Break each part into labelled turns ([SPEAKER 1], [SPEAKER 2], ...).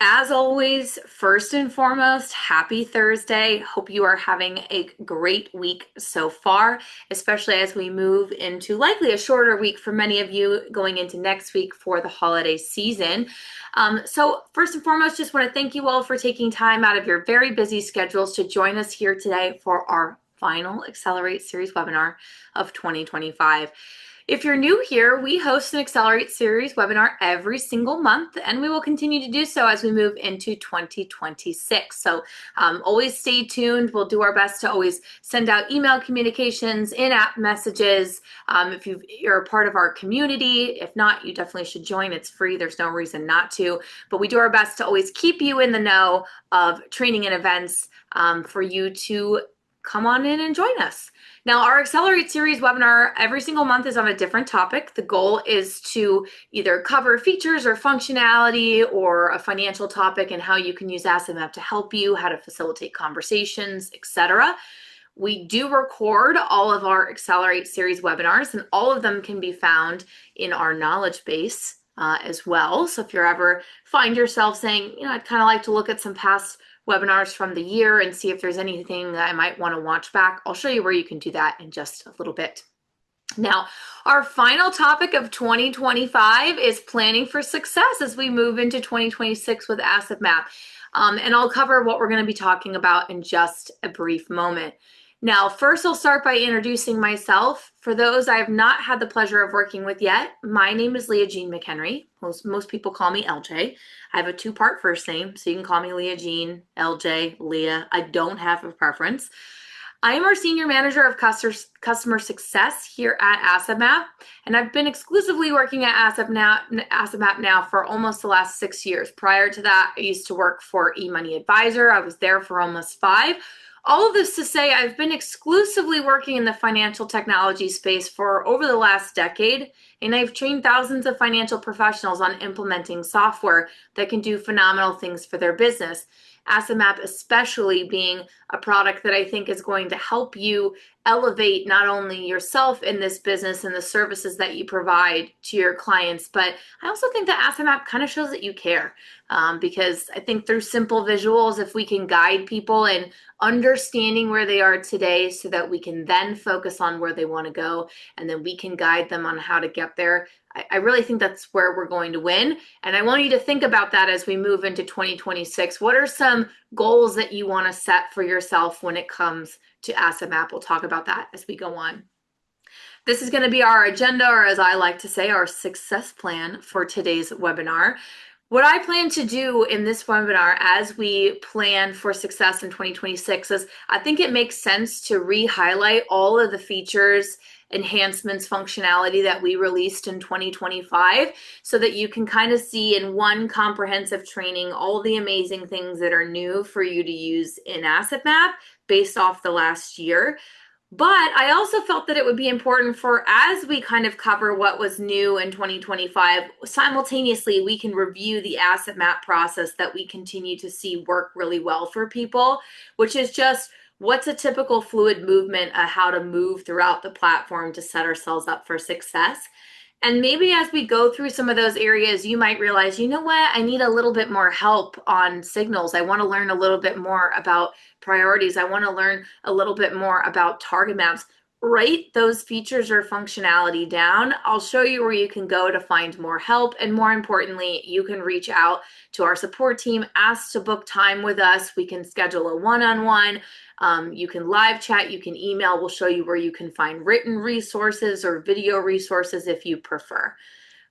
[SPEAKER 1] As always, first and foremost, happy Thursday. Hope you are having a great week so far, especially as we move into likely a shorter week for many of you going into next week for the holiday season. So first and foremost, just want to thank you all for taking time out of your very busy schedules to join us here today for our final Accelerate Series webinar of 2025. If you're new here, we host an Accelerate Series webinar every single month, and we will continue to do so as we move into 2026. So always stay tuned. We'll do our best to always send out email communications, in-app messages. If you're a part of our community, if not, you definitely should join. It's free. There's no reason not to. But we do our best to always keep you in the know of training and events for you to come on in and join us. Now, our Accelerate Series webinar every single month is on a different topic. The goal is to either cover features or functionality or a financial topic and how you can use AssetMap to help you, how to facilitate conversations, etc. We do record all of our Accelerate Series webinars, and all of them can be found in our knowledge base as well. So if you ever find yourself saying, I'd kind of like to look at some past webinars from the year and see if there's anything that I might want to watch back, I'll show you where you can do that in just a little bit. Now, our final topic of 2025 is planning for success as we move into 2026 with AssetMap. And I'll cover what we're going to be talking about in just a brief moment. Now, first I'll start by introducing myself. For those I have not had the pleasure of working with yet, my name is Leah Jean McHenry. Most people call me LJ. I have a two-part first name, so you can call me Leah Jean, LJ, Leah. I don't have a preference. I am our Senior Manager of Customer Success here at AssetMap, and I've been exclusively working at AssetMap now for almost the last 6 years. Prior to that, I used to work for eMoney Advisor. I was there for almost 5. All of this to say, I've been exclusively working in the financial technology space for over the last decade, and I've trained thousands of financial professionals on implementing software that can do phenomenal things for their business. AssetMap especially being a product that I think is going to help you elevate not only yourself in this business and the services that you provide to your clients, but I also think that AssetMap kind of shows that you care because I think through simple visuals, if we can guide people in understanding where they are today so that we can then focus on where they want to go, and then we can guide them on how to get there, I really think that's where we're going to win. And I want you to think about that as we move into 2026. What are some goals that you want to set for yourself when it comes to AssetMap? We'll talk about that as we go on. This is going to be our agenda, or as I like to say, our success plan for today's webinar. What I plan to do in this webinar as we plan for success in 2026 is I think it makes sense to re-highlight all of the features, enhancements, functionality that we released in 2025 so that you can kind of see in one comprehensive training all the amazing things that are new for you to use in AssetMap based off the last year. But I also felt that it would be important for, as we kind of cover what was new in 2025, simultaneously we can review the AssetMap process that we continue to see work really well for people, which is just what's a typical fluid movement, how to move throughout the platform to set ourselves up for success. And maybe as we go through some of those areas, you might realize, you know what, I need a little bit more help on signals. I want to learn a little bit more about priorities. I want to learn a little bit more about target maps. Write those features or functionality down. I'll show you where you can go to find more help. And more importantly, you can reach out to our support team, ask to book time with us. We can schedule a one-on-one. You can live chat, you can email. We'll show you where you can find written resources or video resources if you prefer.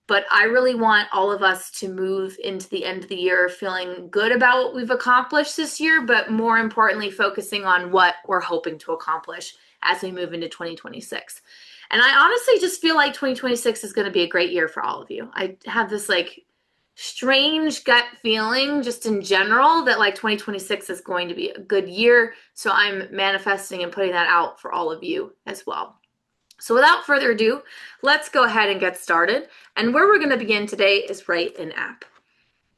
[SPEAKER 1] But I really want all of us to move into the end of the year feeling good about what we've accomplished this year, but more importantly, focusing on what we're hoping to accomplish as we move into 2026. And I honestly just feel like 2026 is going to be a great year for all of you. I have this strange gut feeling just in general that 2026 is going to be a good year. So I'm manifesting and putting that out for all of you as well. So without further ado, let's go ahead and get started. And where we're going to begin today is write an app.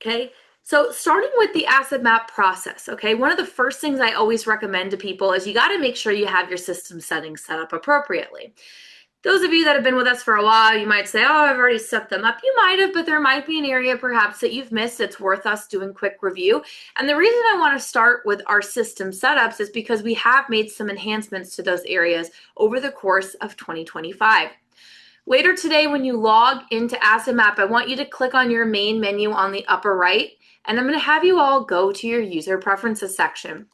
[SPEAKER 1] Okay. So starting with the AssetMap process, okay, one of the first things I always recommend to people is you got to make sure you have your system settings set up appropriately. Those of you that have been with us for a while, you might say, oh, I've already set them up. You might have, but there might be an area perhaps that you've missed that's worth us doing quick review. And the reason I want to start with our system setups is because we have made some enhancements to those areas over the course of 2025. Later today, when you log into Asset Map, I want you to click on your main menu on the upper right, and I'm going to have you all go to your user preferences section.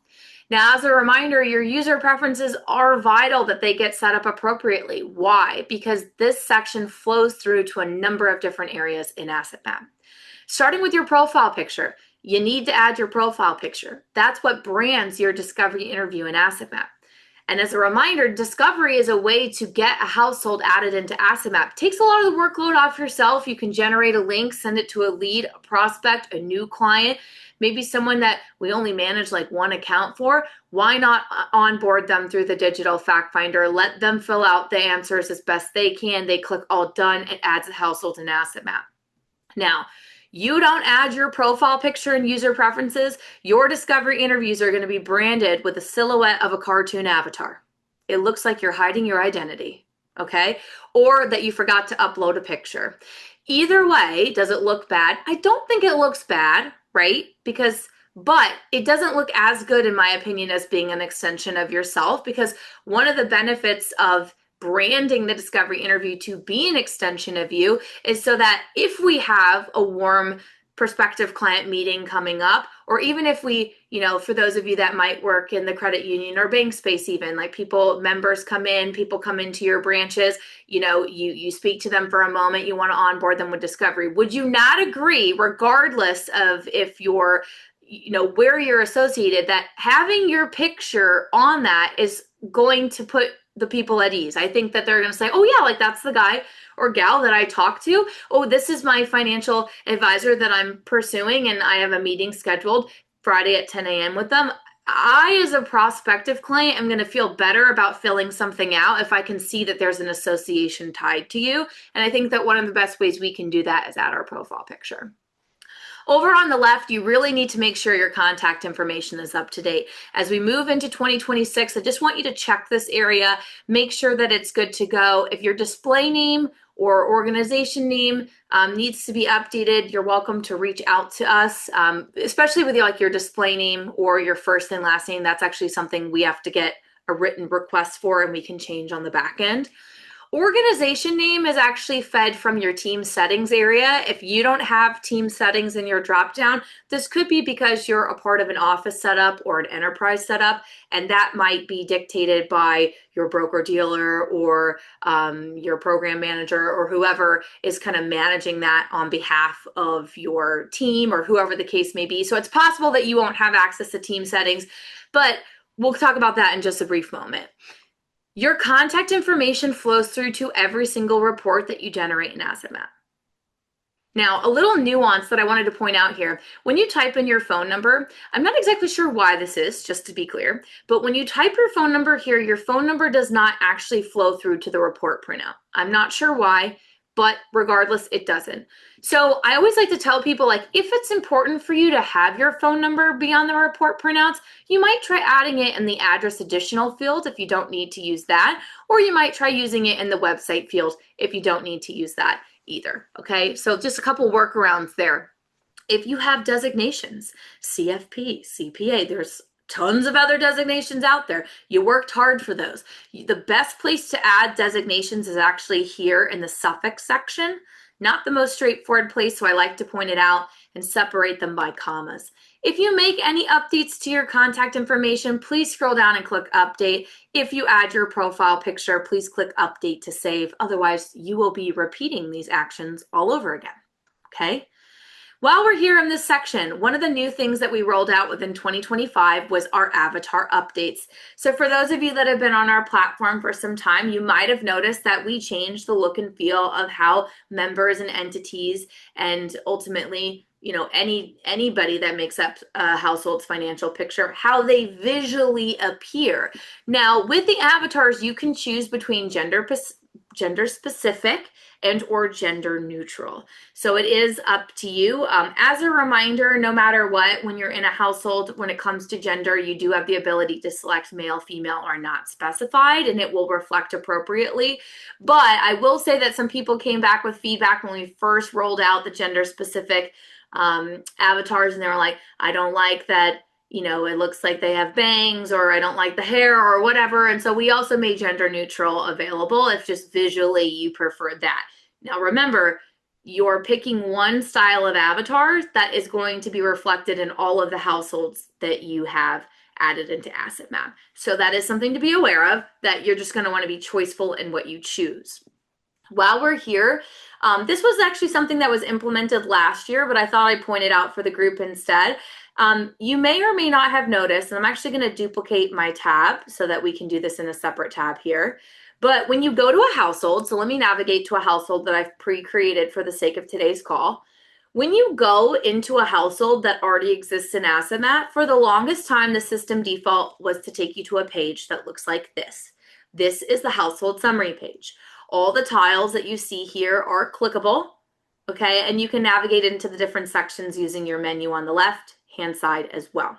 [SPEAKER 1] Now, as a reminder, your user preferences are vital that they get set up appropriately. Why? Because this section flows through to a number of different areas in Asset Map. Starting with your profile picture, you need to add your profile picture. That's what brands your discovery interview in Asset Map. And as a reminder, discovery is a way to get a household added into Asset Map. It takes a lot of the workload off yourself. You can generate a link, send it to a lead, a prospect, a new client, maybe someone that we only manage like one account for. Why not onboard them through the digital fact finder? Let them fill out the answers as best they can. They click all done. It adds a household in Asset Map. Now, you don't add your profile picture and user preferences, your discovery interviews are going to be branded with a silhouette of a cartoon avatar. It looks like you're hiding your identity, okay? Or that you forgot to upload a picture. Either way, does it look bad? I don't think it looks bad, right? But it doesn't look as good, in my opinion, as being an extension of yourself, because one of the benefits of branding the discovery interview to be an extension of you is so that if we have a warm prospective client meeting coming up, or even if we, for those of you that might work in the credit union or bank space, even like members come in, people come into your branches, you speak to them for a moment, you want to onboard them with discovery. Would you not agree, regardless of if you're where you're associated, that having your picture on that is going to put the people at ease? I think that they're going to say, oh yeah, like that's the guy or gal that I talked to. Oh, this is my financial advisor that I'm pursuing, and I have a meeting scheduled Friday at 10 a.m. with them. I, as a prospective client, am going to feel better about filling something out if I can see that there's an association tied to you. And I think that one of the best ways we can do that is add our profile picture. Over on the left, you really need to make sure your contact information is up to date. As we move into 2026, I just want you to check this area, make sure that it's good to go. If your display name or organization name needs to be updated, you're welcome to reach out to us, especially with your display name or your first and last name. That's actually something we have to get a written request for, and we can change on the back end. Organization name is actually fed from your team settings area. If you don't have team settings in your dropdown, this could be because you're a part of an office setup or an enterprise setup, and that might be dictated by your broker dealer or your program manager or whoever is kind of managing that on behalf of your team or whoever the case may be. So it's possible that you won't have access to team settings, but we'll talk about that in just a brief moment. Your contact information flows through to every single report that you generate in Asset Map. Now, a little nuance that I wanted to point out here. When you type in your phone number, I'm not exactly sure why this is, just to be clear, but when you type your phone number here, your phone number does not actually flow through to the report printout. I'm not sure why, but regardless, it doesn't. So I always like to tell people, if it's important for you to have your phone number be on the report printouts, you might try adding it in the address additional field if you don't need to use that, or you might try using it in the website field if you don't need to use that either, okay? So just a couple workarounds there. If you have designations, CFP, CPA, there's tons of other designations out there. You worked hard for those. The best place to add designations is actually here in the suffix section. Not the most straightforward place, so I like to point it out and separate them by commas. If you make any updates to your contact information, please scroll down and click update. If you add your profile picture, please click update to save. Otherwise, you will be repeating these actions all over again, okay? While we're here in this section, one of the new things that we rolled out within 2025 was our avatar updates. So for those of you that have been on our platform for some time, you might have noticed that we changed the look and feel of how members and entities and ultimately, anybody that makes up a household's financial picture, how they visually appear. Now, with the avatars, you can choose between gender gender specific and or gender neutral. So it is up to you. As a reminder, no matter what, when you're in a household, when it comes to gender, you do have the ability to select male, female, or not specified, and it will reflect appropriately. But I will say that some people came back with feedback when we first rolled out the gender specific avatars, and they were like, I don't like that, you know, it looks like they have bangs, or I don't like the hair or whatever. And so we also made gender neutral available if just visually you prefer that. Now remember, you're picking one style of avatars that is going to be reflected in all of the households that you have added into Asset Map. So that is something to be aware of, that you're just going to want to be choiceful in what you choose. While we're here, this was actually something that was implemented last year, but I thought I'd point it out for the group instead. You may or may not have noticed, and I'm actually going to duplicate my tab so that we can do this in a separate tab here. But when you go to a household, so let me navigate to a household that I've pre-created for the sake of today's call. When you go into a household that already exists in Asset Map, for the longest time, the system default was to take you to a page that looks like this. This is the household summary page. All the tiles that you see here are clickable, okay? And you can navigate into the different sections using your menu on the left-hand side as well.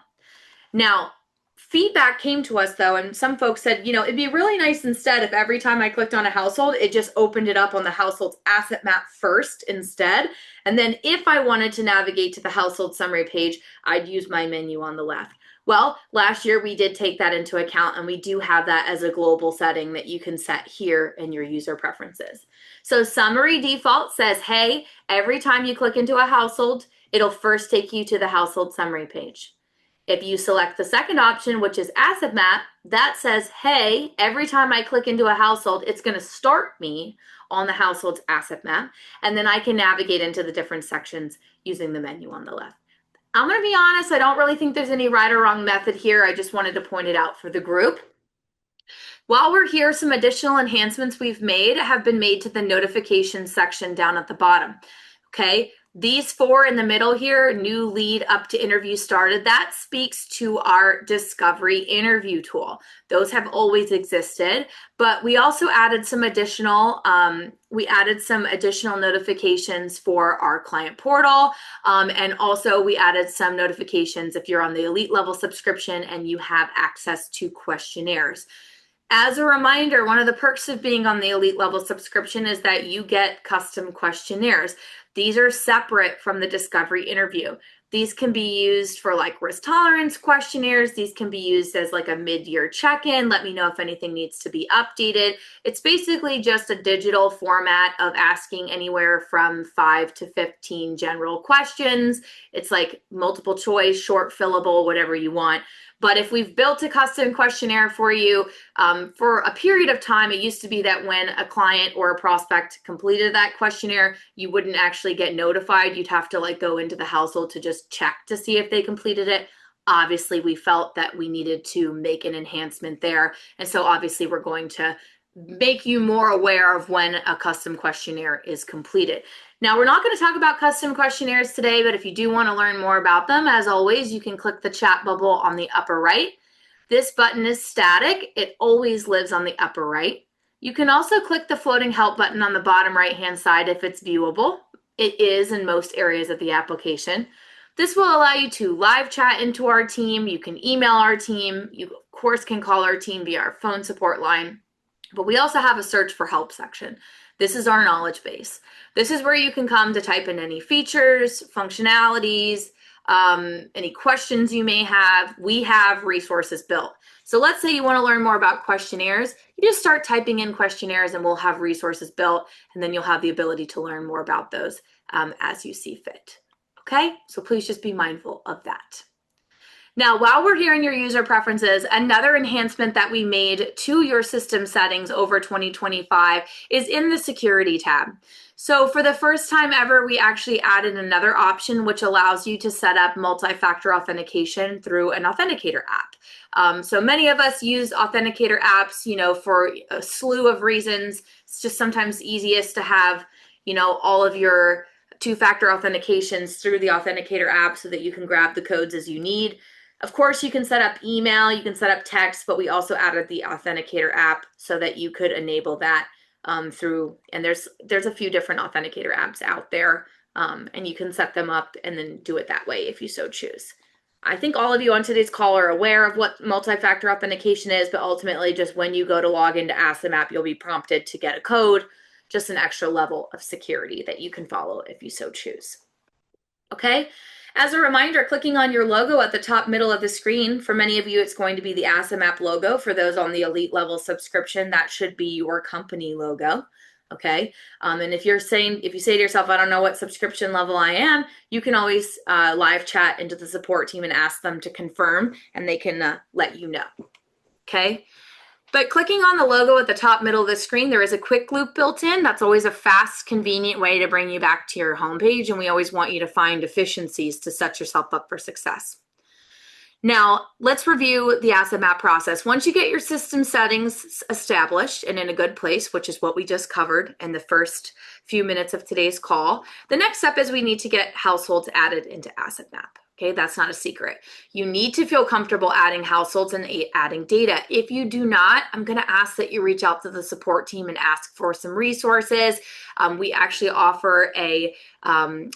[SPEAKER 1] Now, feedback came to us though, and some folks said, you know, it'd be really nice instead if every time I clicked on a household, it just opened it up on the household's asset map first instead. And then if I wanted to navigate to the household summary page, I'd use my menu on the left. Well, last year we did take that into account, and we do have that as a global setting that you can set here in your user preferences. So summary default says, hey, every time you click into a household, it'll first take you to the household summary page. If you select the second option, which is Asset Map, that says, hey, every time I click into a household, it's going to start me on the household's Asset Map, and then I can navigate into the different sections using the menu on the left. I'm going to be honest, I don't really think there's any right or wrong method here. I just wanted to point it out for the group. While we're here, some additional enhancements we've made have been made to the notifications section down at the bottom. Okay, these four in the middle here, new lead up to interview started, that speaks to our discovery interview tool. Those have always existed, but we also added some additional notifications for our client portal. And also we added some notifications if you're on the elite level subscription and you have access to questionnaires. As a reminder, one of the perks of being on the elite level subscription is that you get custom questionnaires. These are separate from the discovery interview. These can be used for like risk tolerance questionnaires. These can be used as like a mid-year check-in. Let me know if anything needs to be updated. It's basically just a digital format of asking anywhere from 5 to 15 general questions. It's like multiple choice, short fillable, whatever you want. But if we've built a custom questionnaire for you, for a period of time, it used to be that when a client or a prospect completed that questionnaire, you wouldn't actually get notified. You'd have to like go into the household to just check to see if they completed it. Obviously, we felt that we needed to make an enhancement there. And so obviously we're going to make you more aware of when a custom questionnaire is completed. Now, we're not going to talk about custom questionnaires today, but if you do want to learn more about them, as always, you can click the chat bubble on the upper right. This button is static. It always lives on the upper right. You can also click the floating help button on the bottom right-hand side if it's viewable. It is in most areas of the application. This will allow you to live chat into our team. You can email our team. You, of course, can call our team via our phone support line. But we also have a search for help section. This is our knowledge base. This is where you can come to type in any features, functionalities, any questions you may have. We have resources built. So let's say you want to learn more about questionnaires. You just start typing in questionnaires and we'll have resources built, and then you'll have the ability to learn more about those as you see fit. Okay, so please just be mindful of that. Now, while we're here in your user preferences, another enhancement that we made to your system settings over 2025 is in the security tab. So for the first time ever, we actually added another option which allows you to set up multi-factor authentication through an authenticator app. So many of us use authenticator apps, you know, for a slew of reasons. It's just sometimes easiest to have, you know, all of your two-factor authentications through the authenticator app so that you can grab the codes as you need. Of course, you can set up email, you can set up text, but we also added the authenticator app so that you could enable that and there's a few different authenticator apps out there, and you can set them up and then do it that way if you so choose. I think all of you on today's call are aware of what multi-factor authentication is, but ultimately just when you go to log into AssetMap, you'll be prompted to get a code, just an extra level of security that you can follow if you so choose. Okay, as a reminder, clicking on your logo at the top middle of the screen, for many of you, it's going to be the AssetMap logo. For those on the elite level subscription, that should be your company logo. Okay, and if you say to yourself, I don't know what subscription level I am, you can always live chat into the support team and ask them to confirm, and they can let you know. Okay. But clicking on the logo at the top middle of the screen, there is a quick loop built in. That's always a fast, convenient way to bring you back to your homepage, and we always want you to find efficiencies to set yourself up for success. Now, let's review the AssetMap process. Once you get your system settings established and in a good place, which is what we just covered in the first few minutes of today's call, the next step is we need to get households added into AssetMap. Okay, that's not a secret. You need to feel comfortable adding households and adding data. If you do not, I'm going to ask that you reach out to the support team and ask for some resources. We actually offer a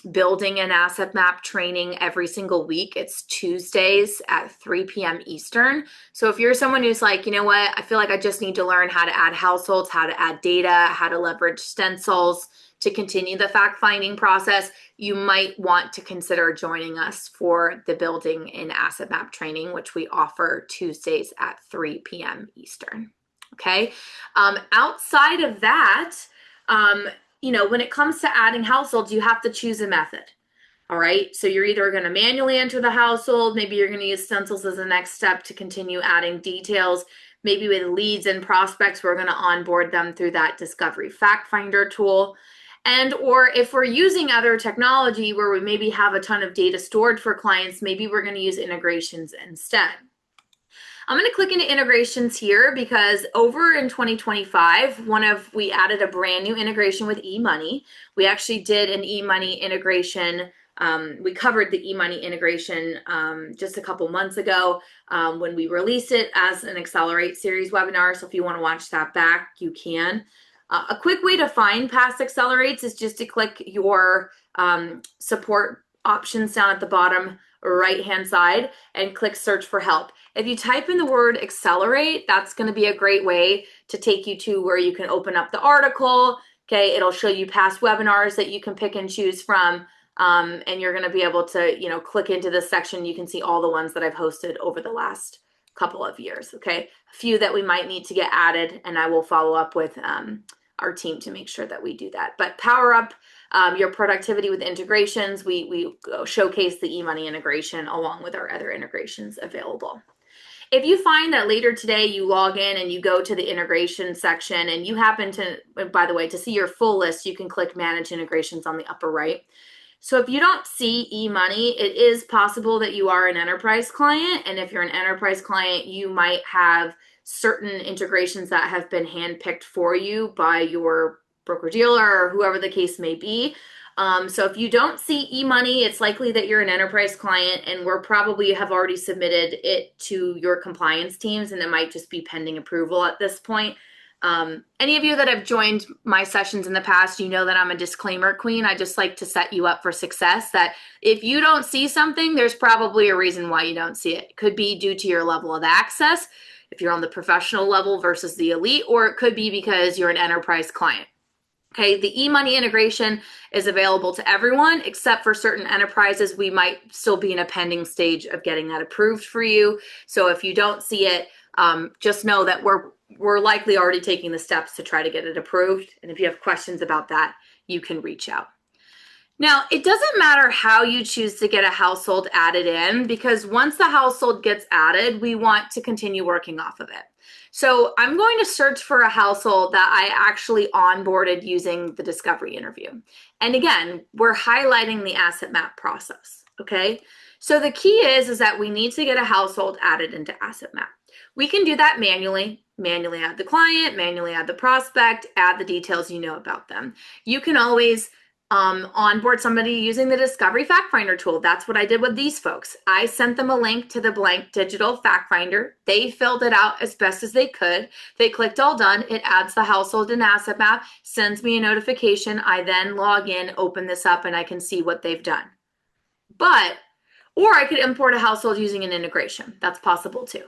[SPEAKER 1] building an asset map training every single week. It's Tuesdays at 3 p.m. Eastern. So if you're someone who's like, you know what, I feel like I just need to learn how to add households, how to add data, how to leverage stencils to continue the fact-finding process, you might want to consider joining us for the Building in Asset Map training, which we offer Tuesdays at 3 p.m. Eastern. Okay. Outside of that, when it comes to adding households, you have to choose a method. All right. So you're either going to manually enter the household, maybe you're going to use stencils as the next step to continue adding details. Maybe with leads and prospects, we're going to onboard them through that Discovery Fact Finder tool. And or if we're using other technology where we maybe have a ton of data stored for clients, maybe we're going to use integrations instead. I'm going to click into integrations here because over in 2025, we added a brand new integration with eMoney. We actually did an eMoney integration. We covered the eMoney integration just a couple months ago when we released it as an Accelerate series webinar. So if you want to watch that back, you can. A quick way to find past Accelerates is just to click your support options down at the bottom right-hand side and click search for help. If you type in the word Accelerate, that's going to be a great way to take you to where you can open up the article. Okay, it'll show you past webinars that you can pick and choose from. And you're going to be able to, click into this section. You can see all the ones that I've hosted over the last couple of years. Okay, a few that we might need to get added, and I will follow up with our team to make sure that we do that. But power up your productivity with integrations. We showcase the eMoney integration along with our other integrations available. If you find that later today you log in and you go to the integration section and you happen to, by the way, to see your full list, you can click Manage Integrations on the upper right. So if you don't see eMoney, it is possible that you are an enterprise client. And if you're an enterprise client, you might have certain integrations that have been handpicked for you by your broker dealer or whoever the case may be. So if you don't see eMoney, it's likely that you're an enterprise client and we're probably have already submitted it to your compliance teams and it might just be pending approval at this point. Any of you that have joined my sessions in the past, you know that I'm a disclaimer queen. I just like to set you up for success, that if you don't see something, there's probably a reason why you don't see it. It could be due to your level of access, if you're on the professional level versus the elite, or it could be because you're an enterprise client. Okay, the eMoney integration is available to everyone except for certain enterprises. We might still be in a pending stage of getting that approved for you. So if you don't see it, just know that we're likely already taking the steps to try to get it approved. And if you have questions about that, you can reach out. Now, it doesn't matter how you choose to get a household added in, because once the household gets added, we want to continue working off of it. So I'm going to search for a household that I actually onboarded using the discovery interview. And again, we're highlighting the asset map process, okay? So the key is that we need to get a household added into asset map. We can do that manually add the client, manually add the prospect, add the details you know about them. You can always onboard somebody using the Discovery Fact Finder tool. That's what I did with these folks. I sent them a link to the blank digital fact finder. They filled it out as best as they could. They clicked all done. It adds the household and asset map, sends me a notification. I then log in, open this up, and I can see what they've done. Or I could import a household using an integration. That's possible too.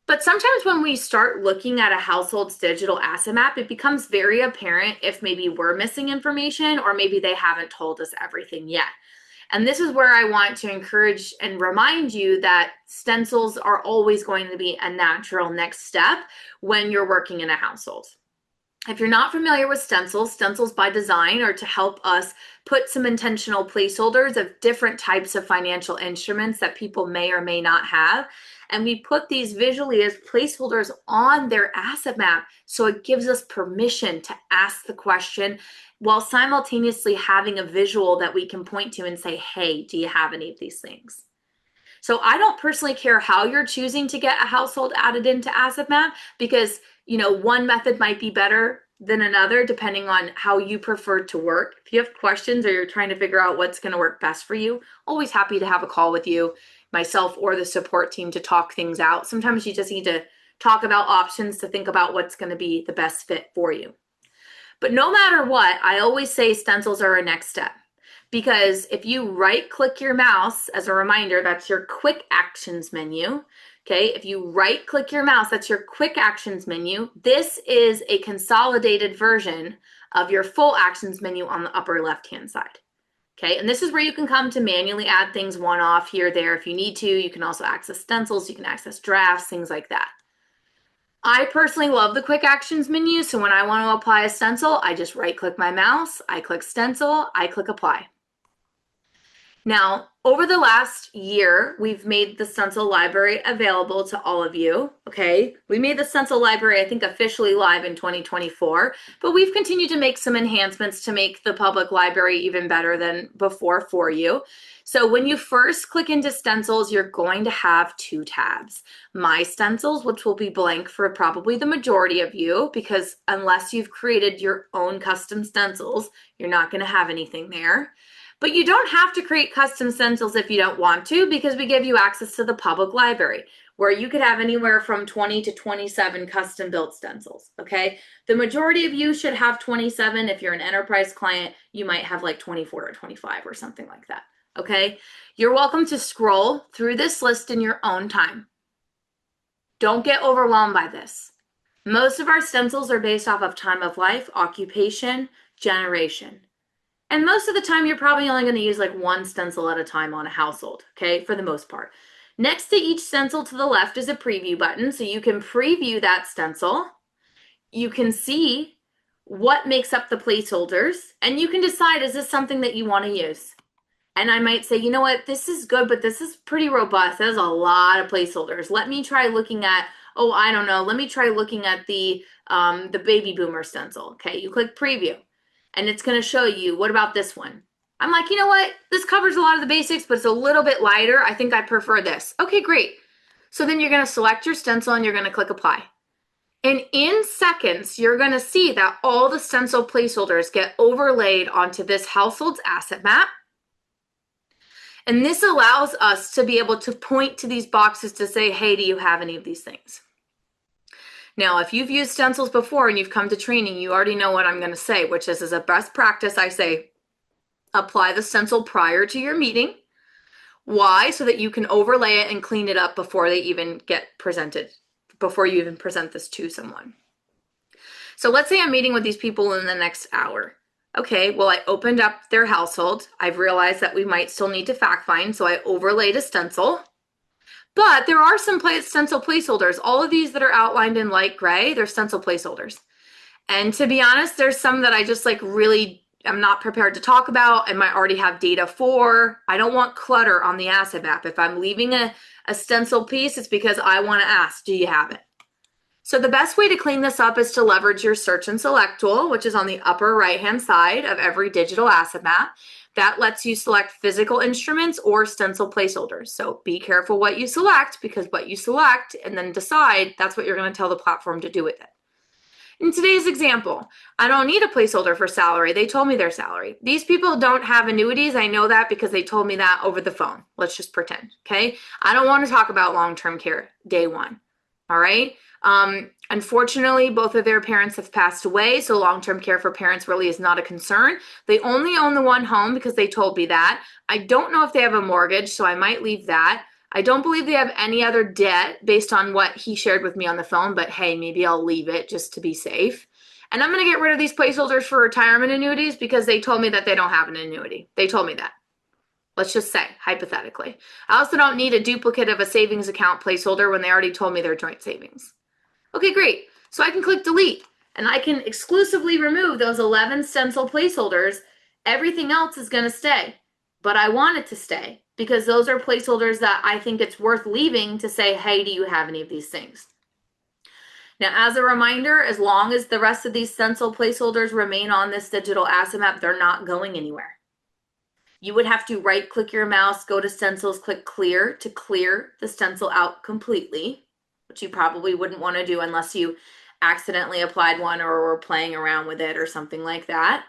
[SPEAKER 1] But sometimes when we start looking at a household's digital asset map, it becomes very apparent if maybe we're missing information or maybe they haven't told us everything yet. And this is where I want to encourage and remind you that stencils are always going to be a natural next step when you're working in a household. If you're not familiar with stencils, stencils by design are to help us put some intentional placeholders of different types of financial instruments that people may or may not have. And we put these visually as placeholders on their asset map, so it gives us permission to ask the question while simultaneously having a visual that we can point to and say, hey, do you have any of these things? So I don't personally care how you're choosing to get a household added into asset map, because one method might be better than another depending on how you prefer to work. If you have questions or you're trying to figure out what's going to work best for you, always happy to have a call with you, myself or the support team, to talk things out. Sometimes you just need to talk about options to think about what's going to be the best fit for you. But no matter what, I always say stencils are a next step. Because if you right-click your mouse, as a reminder, that's your quick actions menu. Okay, if you right-click your mouse, that's your quick actions menu. This is a consolidated version of your full actions menu on the upper left-hand side. Okay, and this is where you can come to manually add things one-off here or there if you need to. You can also access stencils, you can access drafts, things like that. I personally love the quick actions menu, so when I want to apply a stencil, I just right-click my mouse, I click stencil, I click apply. Now, over the last year, we've made the stencil library available to all of you, okay? We made the stencil library, I think, officially live in 2024, but we've continued to make some enhancements to make the public library even better than before for you. So when you first click into stencils, you're going to have two tabs. My stencils, which will be blank for probably the majority of you, because unless you've created your own custom stencils, you're not going to have anything there. But you don't have to create custom stencils if you don't want to, because we give you access to the public library, where you could have anywhere from 20 to 27 custom built stencils, okay? The majority of you should have 27. If you're an enterprise client, you might have like 24 or 25 or something like that, okay? You're welcome to scroll through this list in your own time. Don't get overwhelmed by this. Most of our stencils are based off of time of life, occupation, generation. And most of the time, you're probably only going to use like one stencil at a time on a household, okay, for the most part. Next to each stencil to the left is a preview button, so you can preview that stencil. You can see what makes up the placeholders, and you can decide, is this something that you want to use? And I might say, you know what, this is good, but this is pretty robust. There's a lot of placeholders. Let me try looking at, oh, I don't know, let me try looking at the baby boomer stencil. Okay, you click preview. And it's going to show you, what about this one? I'm like, you know what? This covers a lot of the basics, but it's a little bit lighter. I think I prefer this. Okay, great. So then you're going to select your stencil and you're going to click apply. And in seconds, you're going to see that all the stencil placeholders get overlaid onto this household's asset map. And this allows us to be able to point to these boxes to say, hey, do you have any of these things? Now, if you've used stencils before and you've come to training, you already know what I'm going to say, which is, as a best practice, I say, apply the stencil prior to your meeting. Why? So that you can overlay it and clean it up before they even get presented, before you even present this to someone. So let's say I'm meeting with these people in the next hour. Okay, well, I opened up their household. I've realized that we might still need to fact find, so I overlaid a stencil. But there are some stencil placeholders. All of these that are outlined in light gray, they're stencil placeholders. And to be honest, there's some that I just I'm not prepared to talk about. I might already have data for. I don't want clutter on the asset map. If I'm leaving a stencil piece, it's because I want to ask, do you have it? So the best way to clean this up is to leverage your search and select tool, which is on the upper right-hand side of every digital asset map. That lets you select physical instruments or stencil placeholders. So be careful what you select, because what you select and then decide, that's what you're going to tell the platform to do with it. In today's example, I don't need a placeholder for salary. They told me their salary. These people don't have annuities. I know that because they told me that over the phone. Let's just pretend, okay? I don't want to talk about long-term care day one, all right? Unfortunately, both of their parents have passed away, so long-term care for parents really is not a concern. They only own the one home because they told me that. I don't know if they have a mortgage, so I might leave that. I don't believe they have any other debt based on what he shared with me on the phone, but hey, maybe I'll leave it just to be safe. And I'm going to get rid of these placeholders for retirement annuities because they told me that they don't have an annuity. They told me that. Let's just say, hypothetically. I also don't need a duplicate of a savings account placeholder when they already told me they're joint savings. Okay, great. So I can click delete and I can exclusively remove those 11 stencil placeholders. Everything else is going to stay, but I want it to stay because those are placeholders that I think it's worth leaving to say, hey, do you have any of these things? Now, as a reminder, as long as the rest of these stencil placeholders remain on this digital asset map, they're not going anywhere. You would have to right click your mouse, go to stencils, click clear to clear the stencil out completely, which you probably wouldn't want to do unless you accidentally applied one or were playing around with it or something like that.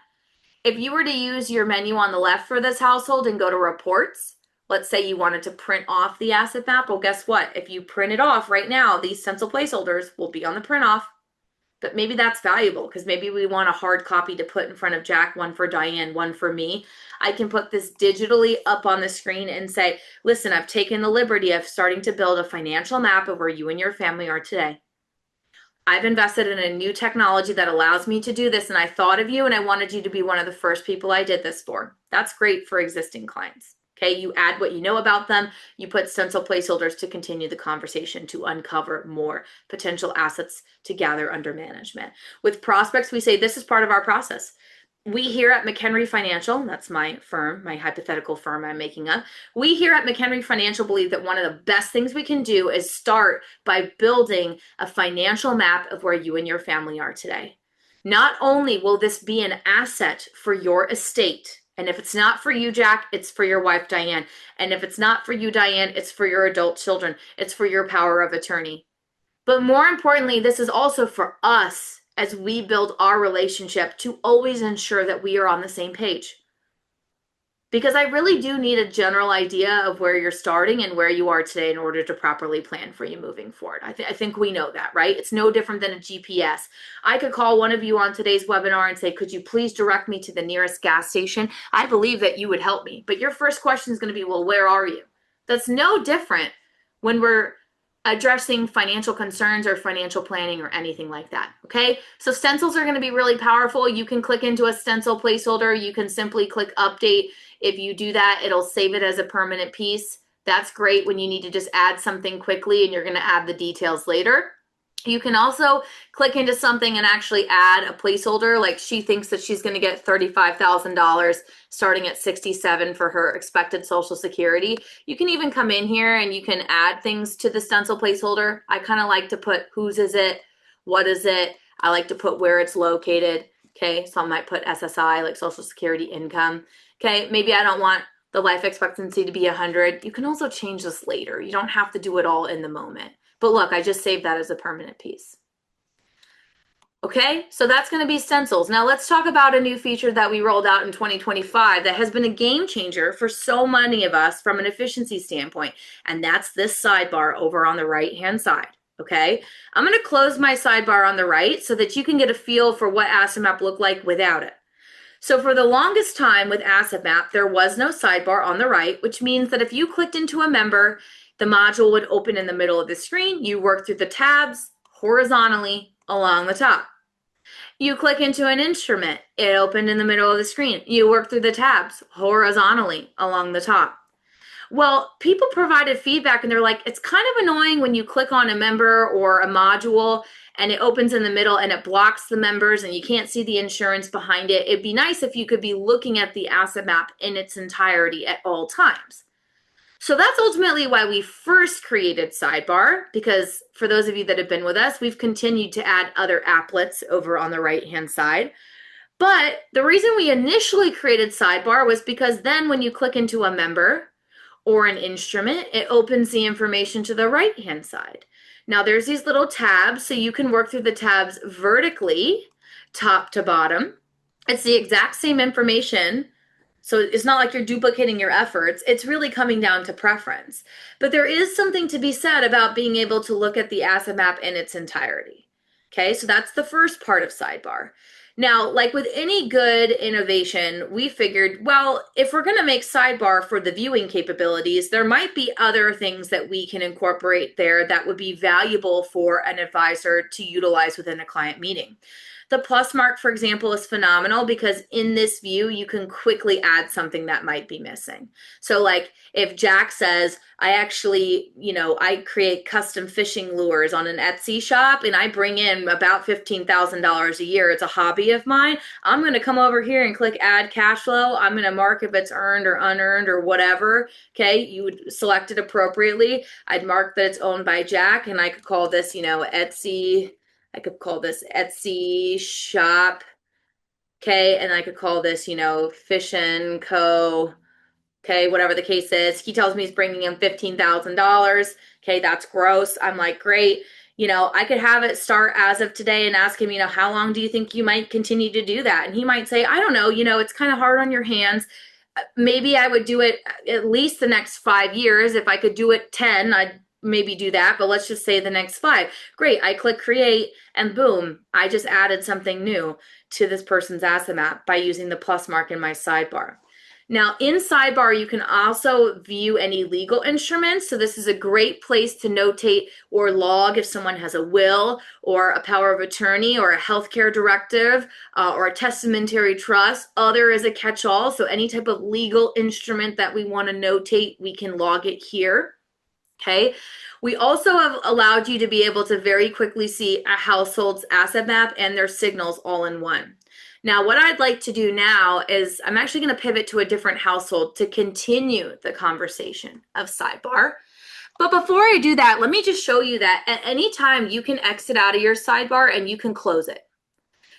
[SPEAKER 1] If you were to use your menu on the left for this household and go to reports, let's say you wanted to print off the asset map, well, guess what? If you print it off right now, these stencil placeholders will be on the print off. But maybe that's valuable because maybe we want a hard copy to put in front of Jack, one for Diane, one for me. I can put this digitally up on the screen and say, listen, I've taken the liberty of starting to build a financial map of where you and your family are today. I've invested in a new technology that allows me to do this, and I thought of you and I wanted you to be one of the first people I did this for. That's great for existing clients. Okay, you add what you know about them, you put stencil placeholders to continue the conversation to uncover more potential assets to gather under management. With prospects, we say this is part of our process. We here at McHenry Financial, that's my firm, my hypothetical firm I'm making up. We here at McHenry Financial believe that one of the best things we can do is start by building a financial map of where you and your family are today. Not only will this be an asset for your estate, and if it's not for you, Jack, it's for your wife, Diane. And if it's not for you, Diane, it's for your adult children. It's for your power of attorney. But more importantly, this is also for us as we build our relationship to always ensure that we are on the same page. Because I really do need a general idea of where you're starting and where you are today in order to properly plan for you moving forward. I think we know that, right? It's no different than a GPS. I could call one of you on today's webinar and say, could you please direct me to the nearest gas station? I believe that you would help me. But your first question is going to be, well, where are you? That's no different when we're addressing financial concerns or financial planning or anything like that, okay? So stencils are going to be really powerful. You can click into a stencil placeholder. You can simply click update. If you do that, it'll save it as a permanent piece. That's great when you need to just add something quickly and you're going to add the details later. You can also click into something and actually add a placeholder. Like she thinks that she's going to get $35,000 starting at 67 for her expected Social Security. You can even come in here and you can add things to the stencil placeholder. I kind of like to put whose is it, what is it. I like to put where it's located. Okay, so I might put SSI, like Social Security income. Okay, maybe I don't want the life expectancy to be 100. You can also change this later. You don't have to do it all in the moment. But look, I just saved that as a permanent piece. Okay, so that's going to be stencils. Now let's talk about a new feature that we rolled out in 2025 that has been a game changer for so many of us from an efficiency standpoint, and that's this sidebar over on the right-hand side. Okay, I'm going to close my sidebar on the right so that you can get a feel for what Asset Map looked like without it. So for the longest time with Asset Map, there was no sidebar on the right, which means that if you clicked into a member, the module would open in the middle of the screen. You work through the tabs horizontally along the top. You click into an instrument, it opened in the middle of the screen. You work through the tabs horizontally along the top. Well, people provided feedback and they're like, it's kind of annoying when you click on a member or a module and it opens in the middle and it blocks the members and you can't see the insurance behind it. It'd be nice if you could be looking at the asset map in its entirety at all times. So that's ultimately why we first created Sidebar, because for those of you that have been with us, we've continued to add other applets over on the right-hand side. But the reason we initially created Sidebar was because then when you click into a member, or an instrument, it opens the information to the right-hand side. Now there's these little tabs, so you can work through the tabs vertically, top to bottom. It's the exact same information, so it's not like you're duplicating your efforts. It's really coming down to preference. But there is something to be said about being able to look at the asset map in its entirety. Okay, so that's the first part of Sidebar. Now, like with any good innovation, we figured, well, if we're going to make Sidebar for the viewing capabilities, there might be other things that we can incorporate there that would be valuable for an advisor to utilize within a client meeting. The plus mark, for example, is phenomenal because in this view, you can quickly add something that might be missing. So like if Jack says, I actually, I create custom fishing lures on an Etsy shop and I bring in about $15,000 a year. It's a hobby of mine. I'm going to come over here and click add cash flow. I'm going to mark if it's earned or unearned or whatever. Okay. You would select it appropriately. I'd mark that it's owned by Jack and I could call this, Etsy. I could call this Etsy shop, okay, and I could call this, Fish and Co, okay, whatever the case is. He tells me he's bringing in $15,000, okay, that's gross. I'm like, great. I could have it start as of today and ask him, how long do you think you might continue to do that? And he might say, I don't know, it's kind of hard on your hands. Maybe I would do it at least the next 5 years. If I could do it 10, I'd maybe do that, but let's just say the next 5. Great, I click create and boom, I just added something new to this person's asset map by using the plus mark in my sidebar. Now in Sidebar, you can also view any legal instruments. So this is a great place to notate or log if someone has a will or a power of attorney or a healthcare directive or a testamentary trust. Other is a catch-all. So any type of legal instrument that we want to notate, we can log it here. Okay. We also have allowed you to be able to very quickly see a household's asset map and their signals all in one. Now, what I'd like to do now is I'm actually going to pivot to a different household to continue the conversation of Sidebar. But before I do that, let me just show you that at any time you can exit out of your Sidebar and you can close it.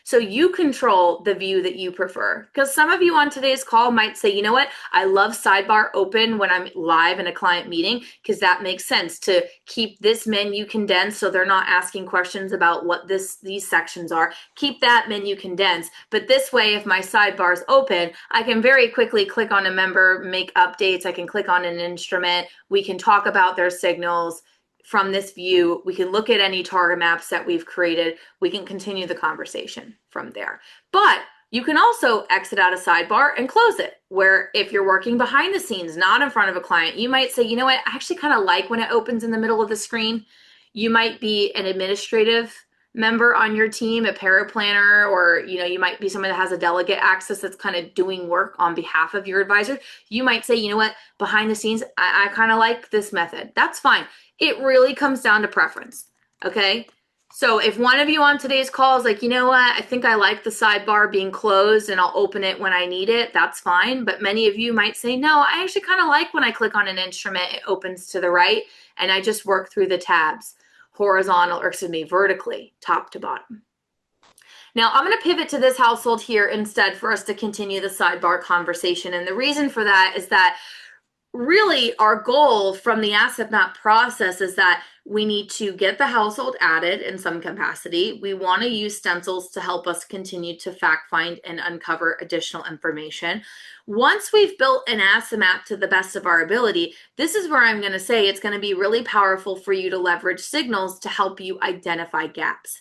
[SPEAKER 1] So you control the view that you prefer. Because some of you on today's call might say, you know what, I love Sidebar open when I'm live in a client meeting because that makes sense to keep this menu condensed so they're not asking questions about what these sections are. Keep that menu condensed. But this way, if my sidebar is open, I can very quickly click on a member, make updates. I can click on an instrument. We can talk about their signals. From this view, we can look at any target maps that we've created. We can continue the conversation from there. But you can also exit out of Sidebar and close it, where if you're working behind the scenes, not in front of a client, you might say, you know what, I actually kind of like when it opens in the middle of the screen. You might be an administrative member on your team, a paraplanner, or you might be someone that has a delegate access that's kind of doing work on behalf of your advisor. You might say, you know what, behind the scenes, I kind of like this method. That's fine. It really comes down to preference, okay? So if one of you on today's call is like, you know what, I think I like the sidebar being closed and I'll open it when I need it, that's fine. But many of you might say, no, I actually kind of like when I click on an instrument, it opens to the right and I just work through the tabs, horizontal, or excuse me, vertically, top to bottom. Now I'm going to pivot to this household here instead for us to continue the sidebar conversation. And the reason for that is that really our goal from the asset map process is that we need to get the household added in some capacity. We want to use stencils to help us continue to fact find and uncover additional information. Once we've built an asset map to the best of our ability, this is where I'm going to say it's going to be really powerful for you to leverage signals to help you identify gaps.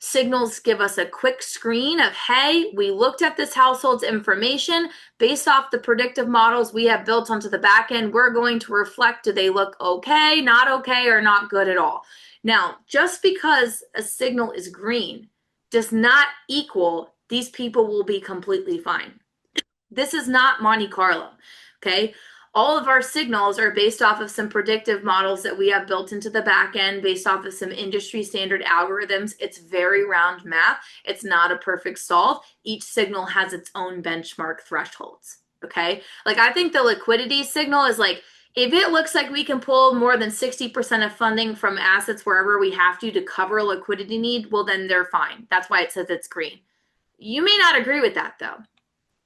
[SPEAKER 1] Signals give us a quick screen of, hey, we looked at this household's information based off the predictive models we have built onto the back end. We're going to reflect, do they look okay, not okay, or not good at all? Now, just because a signal is green does not equal these people will be completely fine. This is not Monte Carlo, okay? All of our signals are based off of some predictive models that we have built into the back end based off of some industry standard algorithms. It's very round math. It's not a perfect solve. Each signal has its own benchmark thresholds, okay? Like I think the liquidity signal is like, if it looks like we can pull more than 60% of funding from assets wherever we have to cover a liquidity need, well, then they're fine. That's why it says it's green. You may not agree with that though.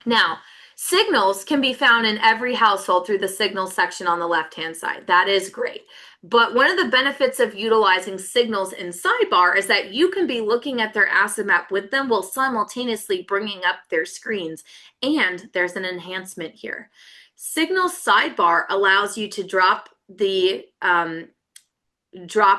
[SPEAKER 1] Now, Signals can be found in every household through the signals section on the left-hand side. That is great. But one of the benefits of utilizing signals in Sidebar is that you can be looking at their asset map with them while simultaneously bringing up their screens. And there's an enhancement here. Signals Sidebar allows you to drop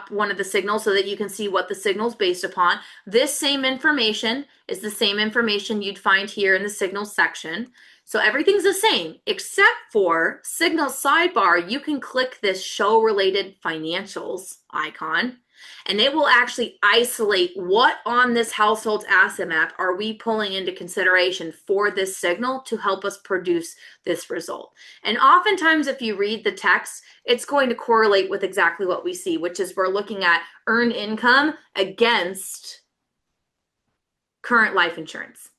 [SPEAKER 1] one of the signals so that you can see what the signal's based upon. This same information is the same information you'd find here in the signals section. So everything's the same, except for Signals Sidebar. You can click this Show Related Financials icon, and it will actually isolate what on this household's asset map are we pulling into consideration for this signal to help us produce this result. And oftentimes, if you read the text, it's going to correlate with exactly what we see, which is we're looking at earned income against current life insurance.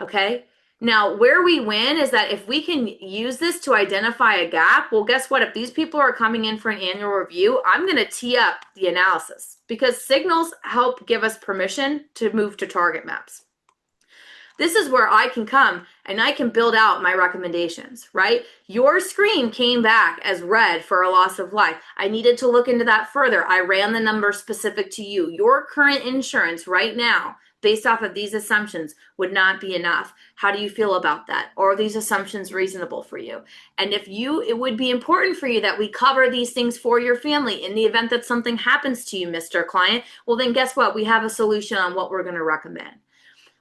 [SPEAKER 1] Okay? Now, where we win is that if we can use this to identify a gap, well, guess what? If these people are coming in for an annual review, I'm going to tee up the analysis because signals help give us permission to move to target maps. This is where I can come and I can build out my recommendations, right? Your screen came back as red for a loss of life. I needed to look into that further. I ran the number specific to you. Your current insurance right now, based off of these assumptions, would not be enough. How do you feel about that? Or are these assumptions reasonable for you? And it would be important for you that we cover these things for your family in the event that something happens to you, Mr. Client. Well, then guess what? We have a solution on what we're going to recommend.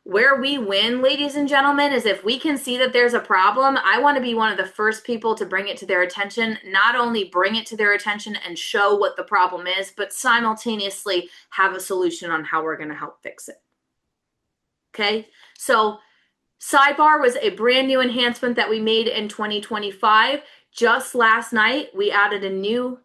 [SPEAKER 1] Where we win, ladies and gentlemen, is if we can see that there's a problem, I want to be one of the first people to bring it to their attention, not only bring it to their attention and show what the problem is, but simultaneously have a solution on how we're going to help fix it. Okay, so Sidebar was a brand new enhancement that we made in 2025. Just last night, we added a new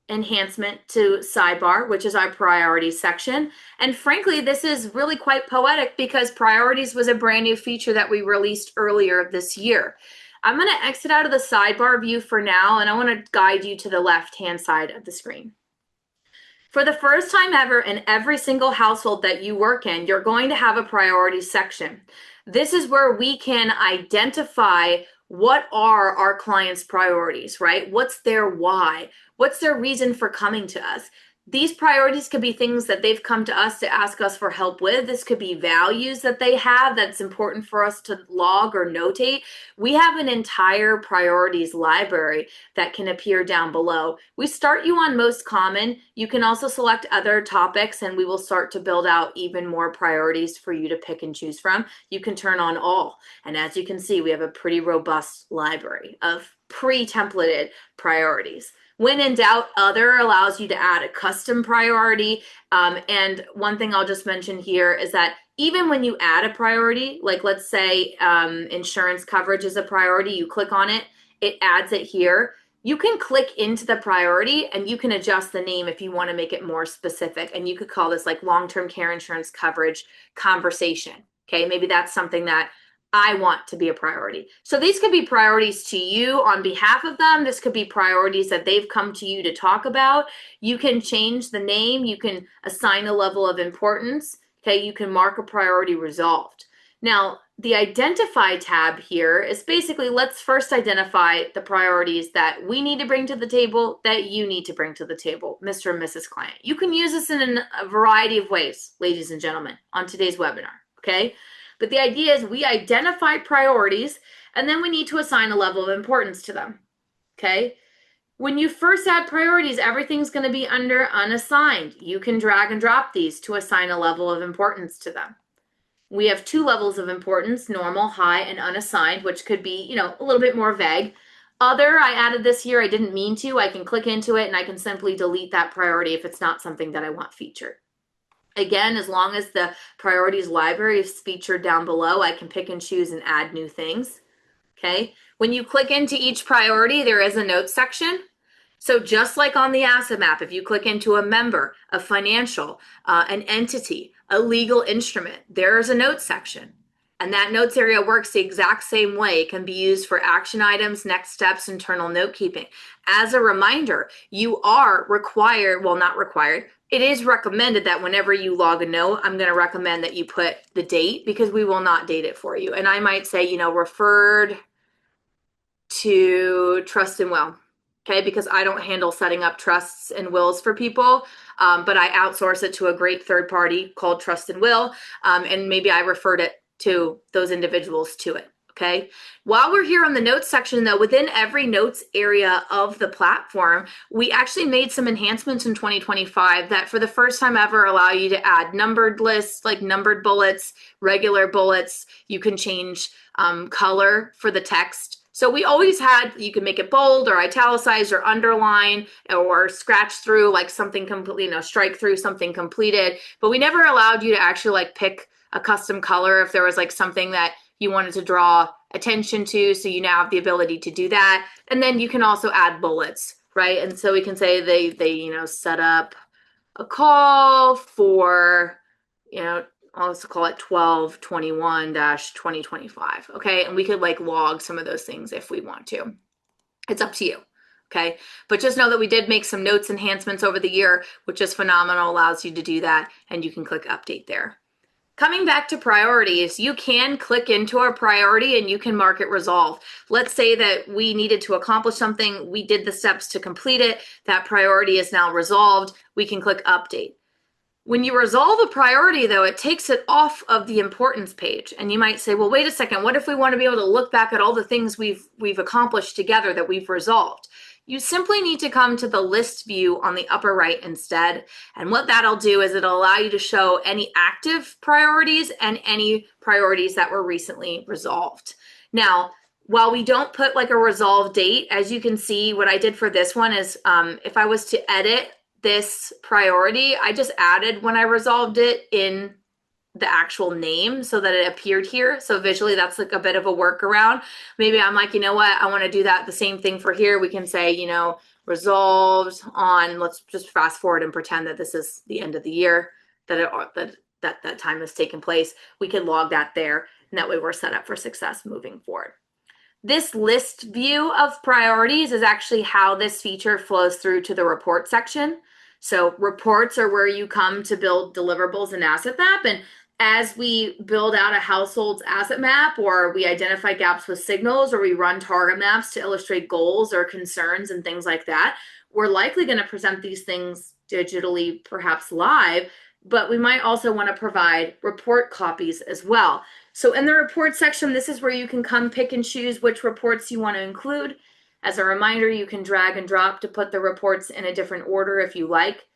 [SPEAKER 1] enhancement to Sidebar, which is our priorities section. And frankly, this is really quite poetic because priorities was a brand new feature that we released earlier this year. I'm going to exit out of the Sidebar view for now, and I want to guide you to the left-hand side of the screen. For the first time ever in every single household that you work in, you're going to have a priorities section. This is where we can identify what are our clients' priorities, right? What's their why? What's their reason for coming to us? These priorities could be things that they've come to us to ask us for help with. This could be values that they have that's important for us to log or notate. We have an entire priorities library that can appear down below. We start you on most common. You can also select other topics and we will start to build out even more priorities for you to pick and choose from. You can turn on all. And as you can see, we have a pretty robust library of pre-templated priorities. When in doubt, other allows you to add a custom priority. And one thing I'll just mention here is that even when you add a priority, like let's say insurance coverage is a priority, you click on it, it adds it here. You can click into the priority and you can adjust the name if you want to make it more specific. And you could call this like long-term care insurance coverage conversation. Okay, maybe that's something that I want to be a priority. So these could be priorities to you on behalf of them. This could be priorities that they've come to you to talk about. You can change the name. You can assign a level of importance. Okay, you can mark a priority resolved. Now, the identify tab here is basically let's first identify the priorities that we need to bring to the table, that you need to bring to the table, Mr. and Mrs. Client. You can use this in a variety of ways, ladies and gentlemen, on today's webinar, okay? But the idea is we identify priorities and then we need to assign a level of importance to them, okay? When you first add priorities, everything's going to be under unassigned. You can drag and drop these to assign a level of importance to them. We have two levels of importance, normal, high, and unassigned, which could be, a little bit more vague. Other, I added this here, I didn't mean to. I can click into it and I can simply delete that priority if it's not something that I want featured. Again, as long as the priorities library is featured down below, I can pick and choose and add new things, okay? When you click into each priority, there is a notes section. So just like on the asset map, if you click into a member, a financial, an entity, a legal instrument, there is a notes section. And that notes area works the exact same way. It can be used for action items, next steps, internal note keeping. As a reminder, you are required, well, not required, it is recommended that whenever you log a note, I'm going to recommend that you put the date because we will not date it for you. And I might say, referred to trust and will. Okay, because I don't handle setting up trusts and wills for people, but I outsource it to a great third party called Trust and Will, and maybe I referred it to those individuals to it. Okay. While we're here on the notes section, though, within every notes area of the platform, we actually made some enhancements in 2025 that for the first time ever allow you to add numbered lists, like numbered bullets, regular bullets. You can change color for the text. So we always had, you can make it bold or italicized or underline or scratch through like something completely, strike through something completed, but we never allowed you to actually like pick a custom color if there was like something that you wanted to draw attention to. So you now have the ability to do that. And then you can also add bullets, right? And so we can say they set up a call for, I'll also call it 12/21/2025. Okay. And we could like log some of those things if we want to. It's up to you. Okay. But just know that we did make some notes enhancements over the year, which is phenomenal, allows you to do that. And you can click update there. Coming back to priorities, you can click into a priority and you can mark it resolved. Let's say that we needed to accomplish something. We did the steps to complete it. That priority is now resolved. We can click update. When you resolve a priority, though, it takes it off of the importance page. And you might say, well, wait a second, what if we want to be able to look back at all the things we've accomplished together that we've resolved? You simply need to come to the list view on the upper right instead. And what that'll do is it'll allow you to show any active priorities and any priorities that were recently resolved. Now, while we don't put like a resolve date, as you can see, what I did for this one is if I was to edit this priority, I just added when I resolved it in the actual name so that it appeared here. So visually that's like a bit of a workaround. Maybe I'm like, you know what, I want to do that the same thing for here. We can say, resolved on, let's just fast forward and pretend that this is the end of the year that time has taken place. We can log that there, and that way we're set up for success moving forward. This list view of priorities is actually how this feature flows through to the report section. So reports are where you come to build deliverables and asset map. And as we build out a household's asset map, or we identify gaps with signals, or we run target maps to illustrate goals or concerns and things like that, we're likely going to present these things digitally, perhaps live, but we might also want to provide report copies as well. So in the report section, this is where you can come pick and choose which reports you want to include. As a reminder, you can drag and drop to put the reports in a different order if you like.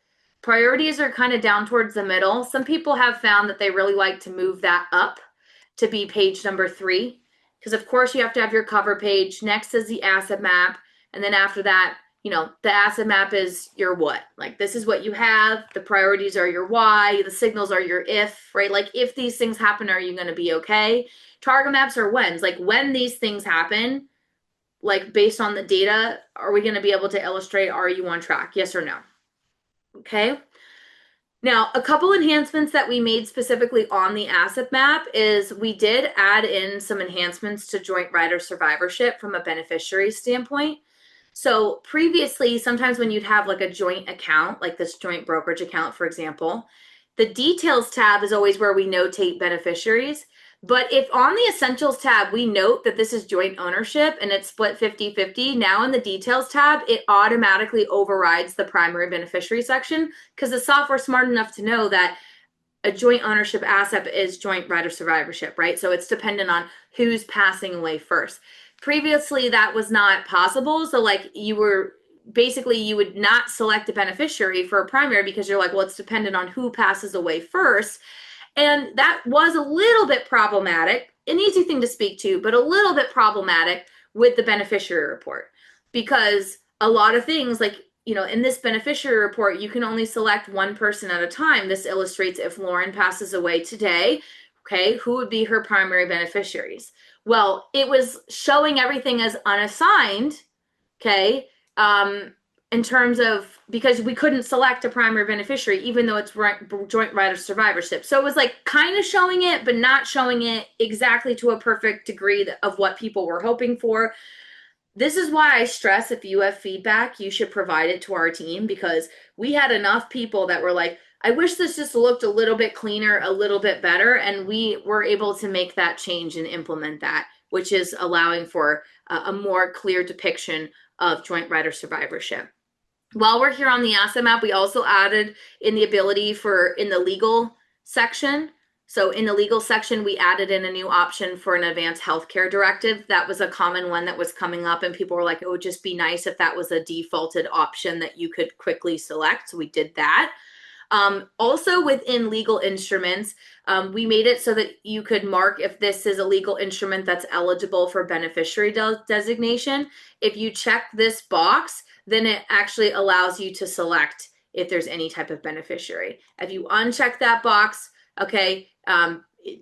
[SPEAKER 1] Priorities are kind of down towards the middle. Some people have found that they really like to move that up to be page number 3, because of course you have to have your cover page. Next is the asset map. And then after that, the asset map is your what. Like this is what you have. The priorities are your why. The signals are your if, right? Like if these things happen, are you going to be okay? Target maps are whens. Like when these things happen, like based on the data, are we going to be able to illustrate, are you on track? Yes or no? Okay. Now, a couple enhancements that we made specifically on the asset map is we did add in some enhancements to joint rider survivorship from a beneficiary standpoint. So previously, sometimes when you'd have like a joint account, like this joint brokerage account, for example, the details tab is always where we notate beneficiaries. But if on the Essentials tab, we note that this is joint ownership and it's split 50-50, now in the Details tab, it automatically overrides the primary beneficiary section because the software's smart enough to know that a joint ownership asset is joint rider survivorship, right? So it's dependent on who's passing away first. Previously, that was not possible. So like you would not select a beneficiary for a primary because you're like, well, it's dependent on who passes away first. And that was a little bit problematic, an easy thing to speak to, but a little bit problematic with the beneficiary report because a lot of things like, in this beneficiary report, you can only select one person at a time. This illustrates if Lauren passes away today, okay, who would be her primary beneficiaries? Well, it was showing everything as unassigned, okay, in terms of, because we couldn't select a primary beneficiary, even though it's joint right of survivorship. So it was like kind of showing it, but not showing it exactly to a perfect degree of what people were hoping for. This is why I stress, if you have feedback, you should provide it to our team, because we had enough people that were like, I wish this just looked a little bit cleaner, a little bit better. And we were able to make that change and implement that, which is allowing for a more clear depiction of joint right of survivorship. While we're here on the asset map, we also added in the ability for in the legal section. So in the legal section, we added in a new option for an advanced healthcare directive. That was a common one that was coming up, and people were like, it would just be nice if that was a defaulted option that you could quickly select. So we did that. Also within legal instruments, we made it so that you could mark if this is a legal instrument that's eligible for beneficiary designation. If you check this box, then it actually allows you to select if there's any type of beneficiary. If you uncheck that box, okay,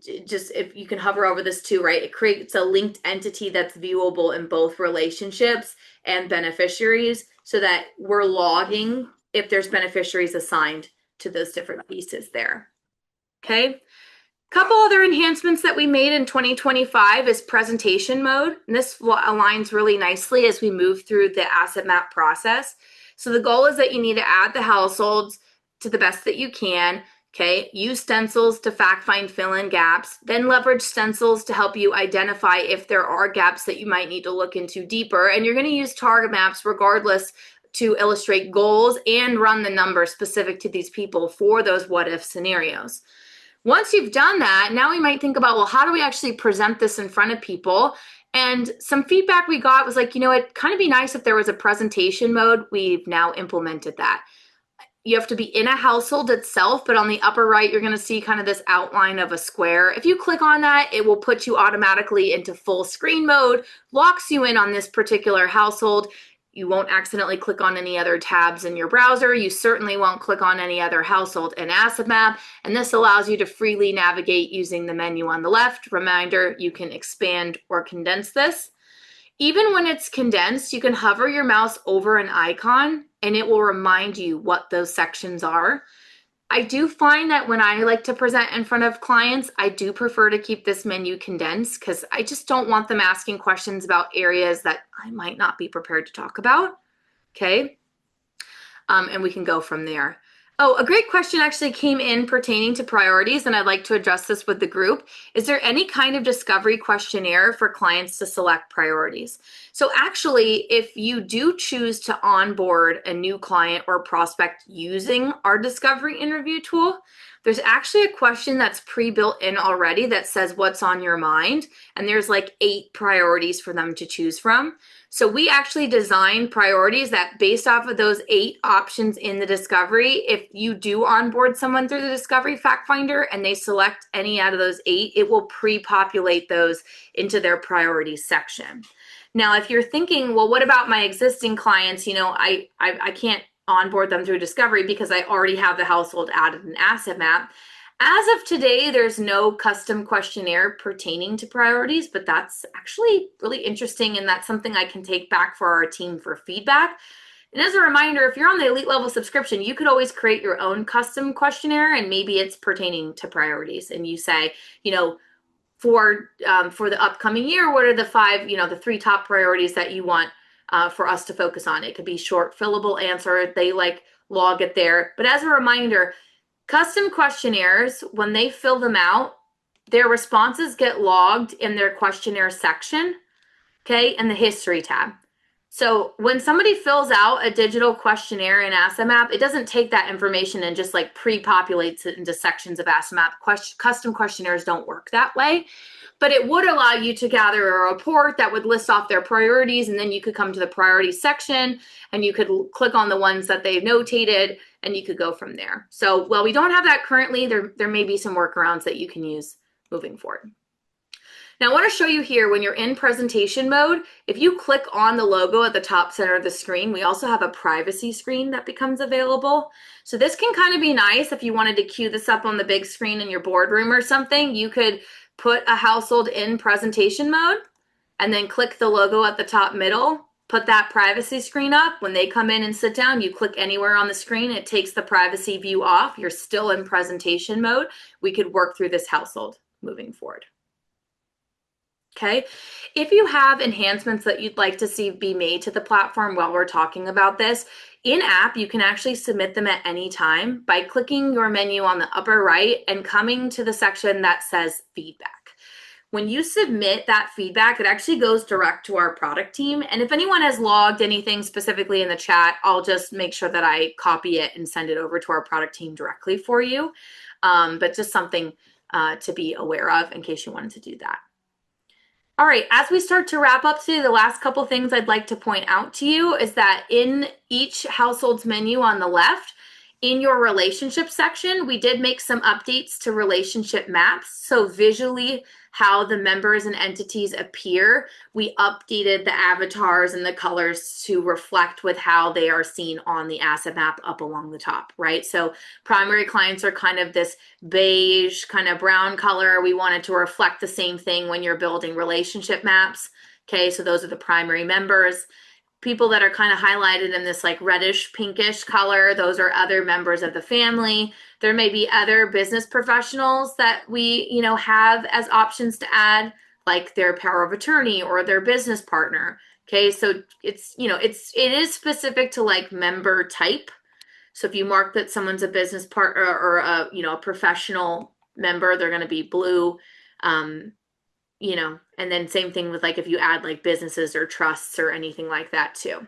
[SPEAKER 1] just if you can hover over this too, right? It creates a linked entity that's viewable in both relationships and beneficiaries, so that we're logging if there's beneficiaries assigned to those different pieces there. Okay. Couple other enhancements that we made in 2025 is presentation mode. And this aligns really nicely as we move through the asset map process. So the goal is that you need to add the households to the best that you can. Okay, use stencils to fact find, fill in gaps, then leverage stencils to help you identify if there are gaps that you might need to look into deeper. And you're going to use target maps regardless to illustrate goals and run the numbers specific to these people for those what if scenarios. Once you've done that, now we might think about, well, how do we actually present this in front of people? And some feedback we got was like, it'd kind of be nice if there was a presentation mode. We've now implemented that. You have to be in a household itself, but on the upper right, you're going to see kind of this outline of a square. If you click on that, it will put you automatically into full screen mode, locks you in on this particular household. You won't accidentally click on any other tabs in your browser. You certainly won't click on any other household in Asset Map. And this allows you to freely navigate using the menu on the left. Reminder, you can expand or condense this. Even when it's condensed, you can hover your mouse over an icon and it will remind you what those sections are. I do find that when I like to present in front of clients, I do prefer to keep this menu condensed because I just don't want them asking questions about areas that I might not be prepared to talk about. Okay. And we can go from there. Oh, a great question actually came in pertaining to priorities, and I'd like to address this with the group. Is there any kind of discovery questionnaire for clients to select priorities? So actually, if you do choose to onboard a new client or prospect using our discovery interview tool, there's actually a question that's pre-built in already that says what's on your mind, and there's like 8 priorities for them to choose from. So we actually designed priorities that based off of those 8 options in the discovery, if you do onboard someone through the discovery fact finder and they select any out of those 8, it will pre-populate those into their priorities section. Now, if you're thinking, well, what about my existing clients? I can't onboard them through discovery because I already have the household added in Asset Map. As of today, there's no custom questionnaire pertaining to priorities, but that's actually really interesting, and that's something I can take back for our team for feedback. And as a reminder, if you're on the elite level subscription, you could always create your own custom questionnaire, and maybe it's pertaining to priorities. And you say, for the upcoming year, what are the 5, the 3 top priorities that you want for us to focus on? It could be short, fillable answer. They log it there. But as a reminder, custom questionnaires, when they fill them out, their responses get logged in their questionnaire section, okay, in the history tab. So when somebody fills out a digital questionnaire in Asset Map, it doesn't take that information and just pre-populates it into sections of Asset Map. Custom questionnaires don't work that way, but it would allow you to gather a report that would list off their priorities, and then you could come to the priority section and you could click on the ones that they've notated and you could go from there. So while we don't have that currently, there may be some workarounds that you can use moving forward. Now I want to show you here when you're in presentation mode, if you click on the logo at the top center of the screen, we also have a privacy screen that becomes available. So this can kind of be nice if you wanted to queue this up on the big screen in your boardroom or something. You could put a household in presentation mode and then click the logo at the top middle put that privacy screen up. When they come in and sit down, you click anywhere on the screen, it takes the privacy view off. You're still in presentation mode. We could work through this household moving forward. Okay, if you have enhancements that you'd like to see be made to the platform while we're talking about this, in app, you can actually submit them at any time by clicking your menu on the upper right and coming to the section that says feedback. When you submit that feedback, it actually goes direct to our product team. And if anyone has logged anything specifically in the chat, I'll just make sure that I copy it and send it over to our product team directly for you. But just something to be aware of in case you wanted to do that. All right, as we start to wrap up today, the last couple things I'd like to point out to you is that in each household's menu on the left, in your relationship section, we did make some updates to relationship maps. So visually, how the members and entities appear, we updated the avatars and the colors to reflect with how they are seen on the asset map up along the top, right? So primary clients are kind of this beige, kind of brown color. We wanted to reflect the same thing when you're building relationship maps. Okay, so those are the primary members. People that are kind of highlighted in this like reddish pinkish color, those are other members of the family. There may be other business professionals that we, have as options to add, like their power of attorney or their business partner. Okay, so it is specific to like member type. So if you mark that someone's a business partner or a professional member, they're going to be blue. And then same thing with like if you add like businesses or trusts or anything like that too.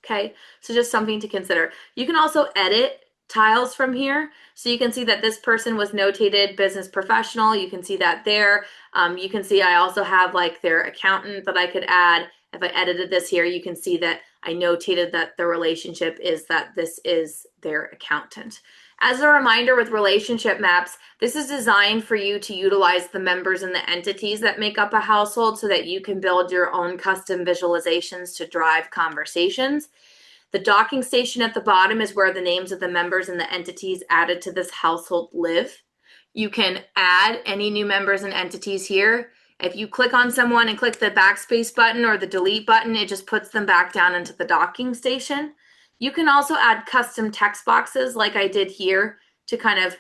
[SPEAKER 1] Okay, so just something to consider. You can also edit tiles from here. So you can see that this person was notated business professional. You can see that there. You can see I also have like their accountant that I could add. If I edited this here, you can see that I notated that the relationship is that this is their accountant. As a reminder with relationship maps, this is designed for you to utilize the members and the entities that make up a household so that you can build your own custom visualizations to drive conversations. The docking station at the bottom is where the names of the members and the entities added to this household live. You can add any new members and entities here. If you click on someone and click the backspace button or the delete button, it just puts them back down into the docking station. You can also add custom text boxes like I did here to kind of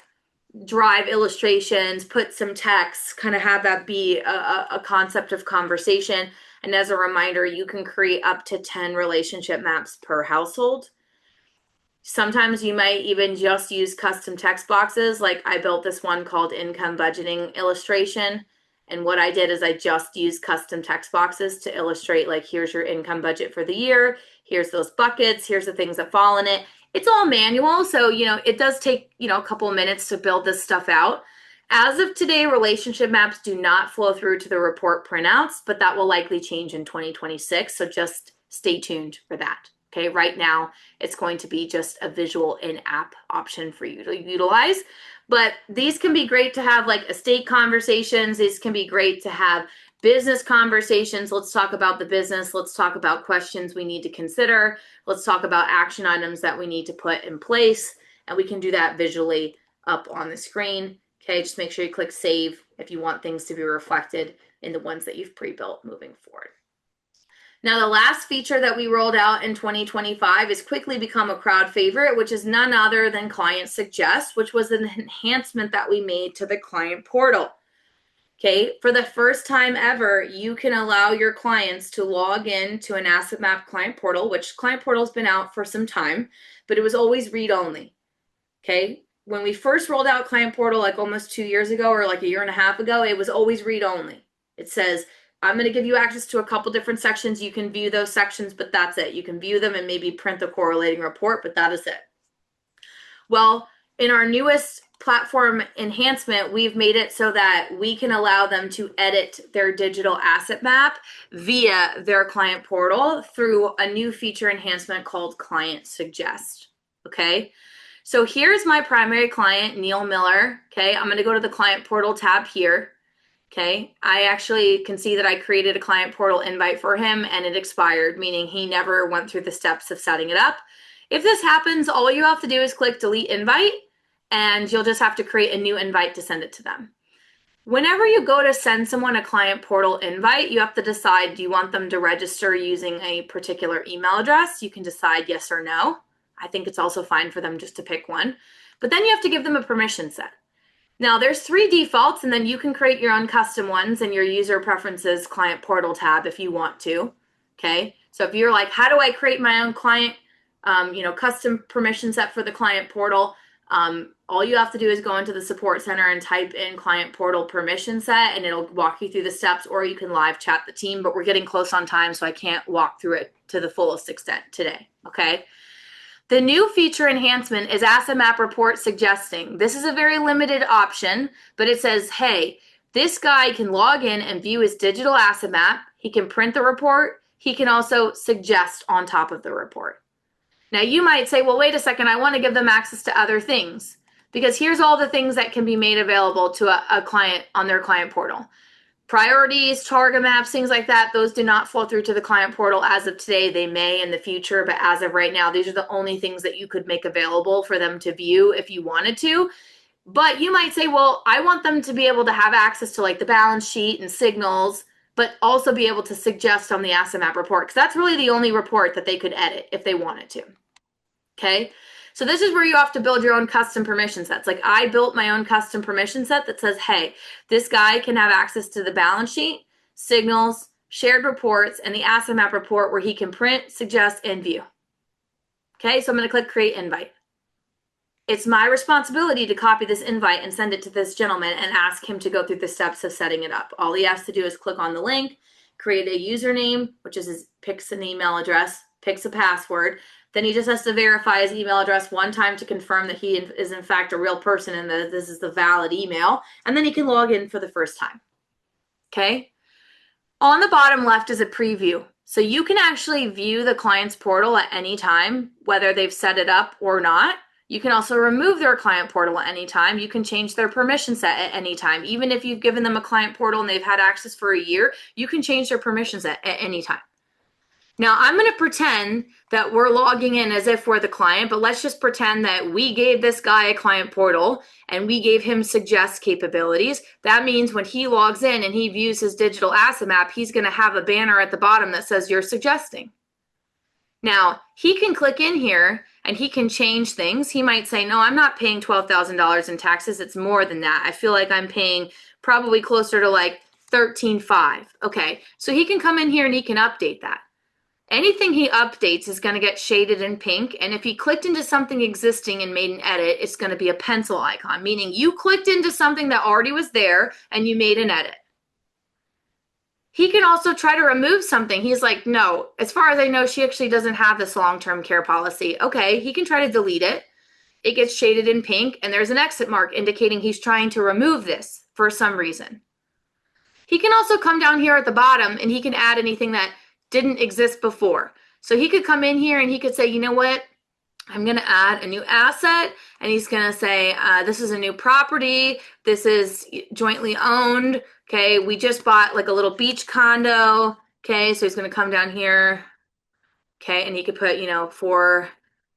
[SPEAKER 1] drive illustrations, put some text, kind of have that be a concept of conversation. And as a reminder, you can create up to 10 relationship maps per household. Sometimes you might even just use custom text boxes. Like I built this one called income budgeting illustration. And what I did is I just used custom text boxes to illustrate like, here's your income budget for the year. Here's those buckets. Here's the things that fall in it. It's all manual. So, it does take, a couple of minutes to build this stuff out. As of today, relationship maps do not flow through to the report printouts, but that will likely change in 2026. So just stay tuned for that. Okay, right now it's going to be just a visual in-app option for you to utilize. But these can be great to have like estate conversations. These can be great to have business conversations. Let's talk about the business. Let's talk about questions we need to consider. Let's talk about action items that we need to put in place. And we can do that visually up on the screen. Okay, just make sure you click save if you want things to be reflected in the ones that you've pre-built moving forward. Now, the last feature that we rolled out in 2025 has quickly become a crowd favorite, which is none other than Client Suggest, which was an enhancement that we made to the client portal. Okay, for the first time ever, you can allow your clients to log in to an Asset Map client portal, which client portal has been out for some time, but it was always read-only. Okay, when we first rolled out client portal like almost 2 years ago or like a year and a half ago, it was always read-only. It says, I'm going to give you access to a couple different sections. You can view those sections, but that's it. You can view them and maybe print the correlating report, but that is it. Well, in our newest platform enhancement, we've made it so that we can allow them to edit their digital asset map via their client portal through a new feature enhancement called Client Suggest. Okay. So here's my primary client, Neil Miller. Okay. I'm going to go to the client portal tab here. Okay, I actually can see that I created a client portal invite for him and it expired, meaning he never went through the steps of setting it up. If this happens, all you have to do is click delete invite and you'll just have to create a new invite to send it to them. Whenever you go to send someone a client portal invite, you have to decide, do you want them to register using a particular email address? You can decide yes or no. I think it's also fine for them just to pick one. But then you have to give them a permission set. Now there's 3 defaults, and then you can create your own custom ones in your user preferences client portal tab if you want to. Okay, so if you're like, how do I create my own client, custom permission set for the client portal? All you have to do is go into the support center and type in client portal permission set, and it'll walk you through the steps, or you can live chat the team, but we're getting close on time, so I can't walk through it to the fullest extent today. Okay. The new feature enhancement is asset map report suggesting. This is a very limited option, but it says, hey, this guy can log in and view his digital asset map. He can print the report. He can also suggest on top of the report. Now you might say, well, wait a second, I want to give them access to other things, because here's all the things that can be made available to a client on their client portal. Priorities, target maps, things like that, those do not flow through to the client portal as of today. They may in the future, but as of right now, these are the only things that you could make available for them to view if you wanted to. But you might say, well, I want them to be able to have access to like the balance sheet and signals, but also be able to suggest on the asset map report, because that's really the only report that they could edit if they wanted to. Okay. So this is where you have to build your own custom permission sets. Like I built my own custom permission set that says, hey, this guy can have access to the balance sheet, signals, shared reports, and the asset map report where he can print, suggest, and view. Okay, so I'm going to click create invite. It's my responsibility to copy this invite and send it to this gentleman and ask him to go through the steps of setting it up. All he has to do is click on the link, create a username, which is picks an email address, picks a password. Then he just has to verify his email address one time to confirm that he is in fact a real person and that this is the valid email. And then he can log in for the first time. Okay. On the bottom left is a preview. So you can actually view the client's portal at any time, whether they've set it up or not. You can also remove their client portal at any time. You can change their permission set at any time. Even if you've given them a client portal and they've had access for a year, you can change their permission set at any time. Now I'm going to pretend that we're logging in as if we're the client, but let's just pretend that we gave this guy a client portal and we gave him suggest capabilities. That means when he logs in and he views his digital asset map, he's going to have a banner at the bottom that says you're suggesting. Now he can click in here and he can change things. He might say, no, I'm not paying $12,000 in taxes. It's more than that. I feel like I'm paying probably closer to like $13,500. Okay, so he can come in here and he can update that. Anything he updates is going to get shaded in pink, and if he clicked into something existing and made an edit, it's going to be a pencil icon, meaning you clicked into something that already was there and you made an edit. He can also try to remove something. He's like, no, as far as I know, she actually doesn't have this long-term care policy. Okay, he can try to delete it. It gets shaded in pink, and there's an exit mark indicating he's trying to remove this for some reason. He can also come down here at the bottom and he can add anything that didn't exist before. So he could come in here and he could say, you know what? I'm going to add a new asset, and he's going to say, this is a new property. This is jointly owned. Okay. We just bought like a little beach condo. Okay. So he's going to come down here. Okay. And he could put, 4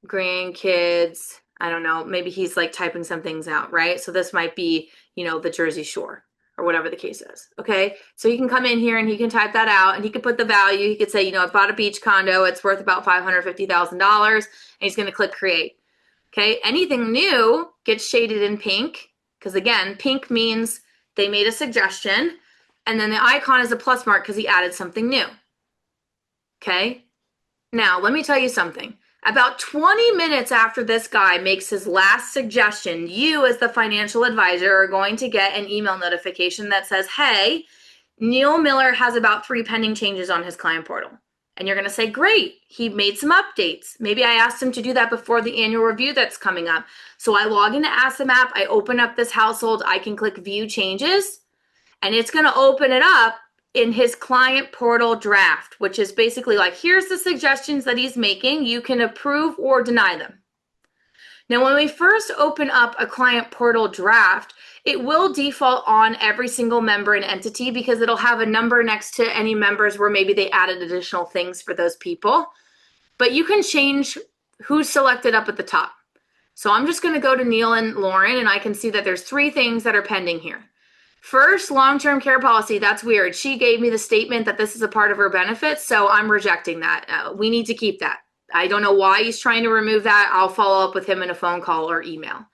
[SPEAKER 1] grandkids. I don't know. Maybe he's like typing some things out, right? So this might be, the Jersey Shore, or whatever the case is. Okay. So he can come in here and he can type that out, and he could put the value. He could say, I bought a beach condo. It's worth about $550,000. And he's going to click create. Okay. Anything new gets shaded in pink, because again, pink means they made a suggestion, and then the icon is a plus mark because he added something new. Okay. Now let me tell you something. About 20 minutes after this guy makes his last suggestion, you as the financial advisor are going to get an email notification that says, hey, Neil Miller has about 3 pending changes on his client portal. And you're going to say, great, he made some updates. Maybe I asked him to do that before the annual review that's coming up. So I log into Asset Map, I open up this household, I can click view changes, and it's going to open it up in his client portal draft, which is basically like, here's the suggestions that he's making. You can approve or deny them. Now, when we first open up a client portal draft, it will default on every single member and entity because it'll have a number next to any members where maybe they added additional things for those people. But you can change who's selected up at the top. So I'm just going to go to Neil and Lauren, and I can see that there's 3 things that are pending here. First, long-term care policy. That's weird. She gave me the statement that this is a part of her benefits, so I'm rejecting that. We need to keep that. I don't know why he's trying to remove that. I'll follow up with him in a phone call or email.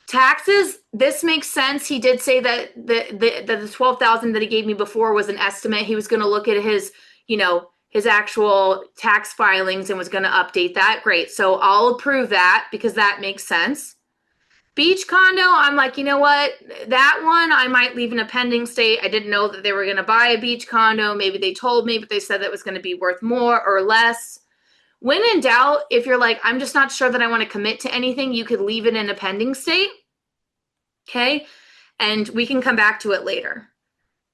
[SPEAKER 1] Taxes, this makes sense. He did say that the 12,000 that he gave me before was an estimate. He was going to look at his, his actual tax filings and was going to update that. Great. So I'll approve that because that makes sense. Beach condo, I'm like, you know what? That one I might leave in a pending state. I didn't know that they were going to buy a beach condo. Maybe they told me, but they said that it was going to be worth more or less. When in doubt, if you're like, I'm just not sure that I want to commit to anything, you could leave it in a pending state. Okay. And we can come back to it later.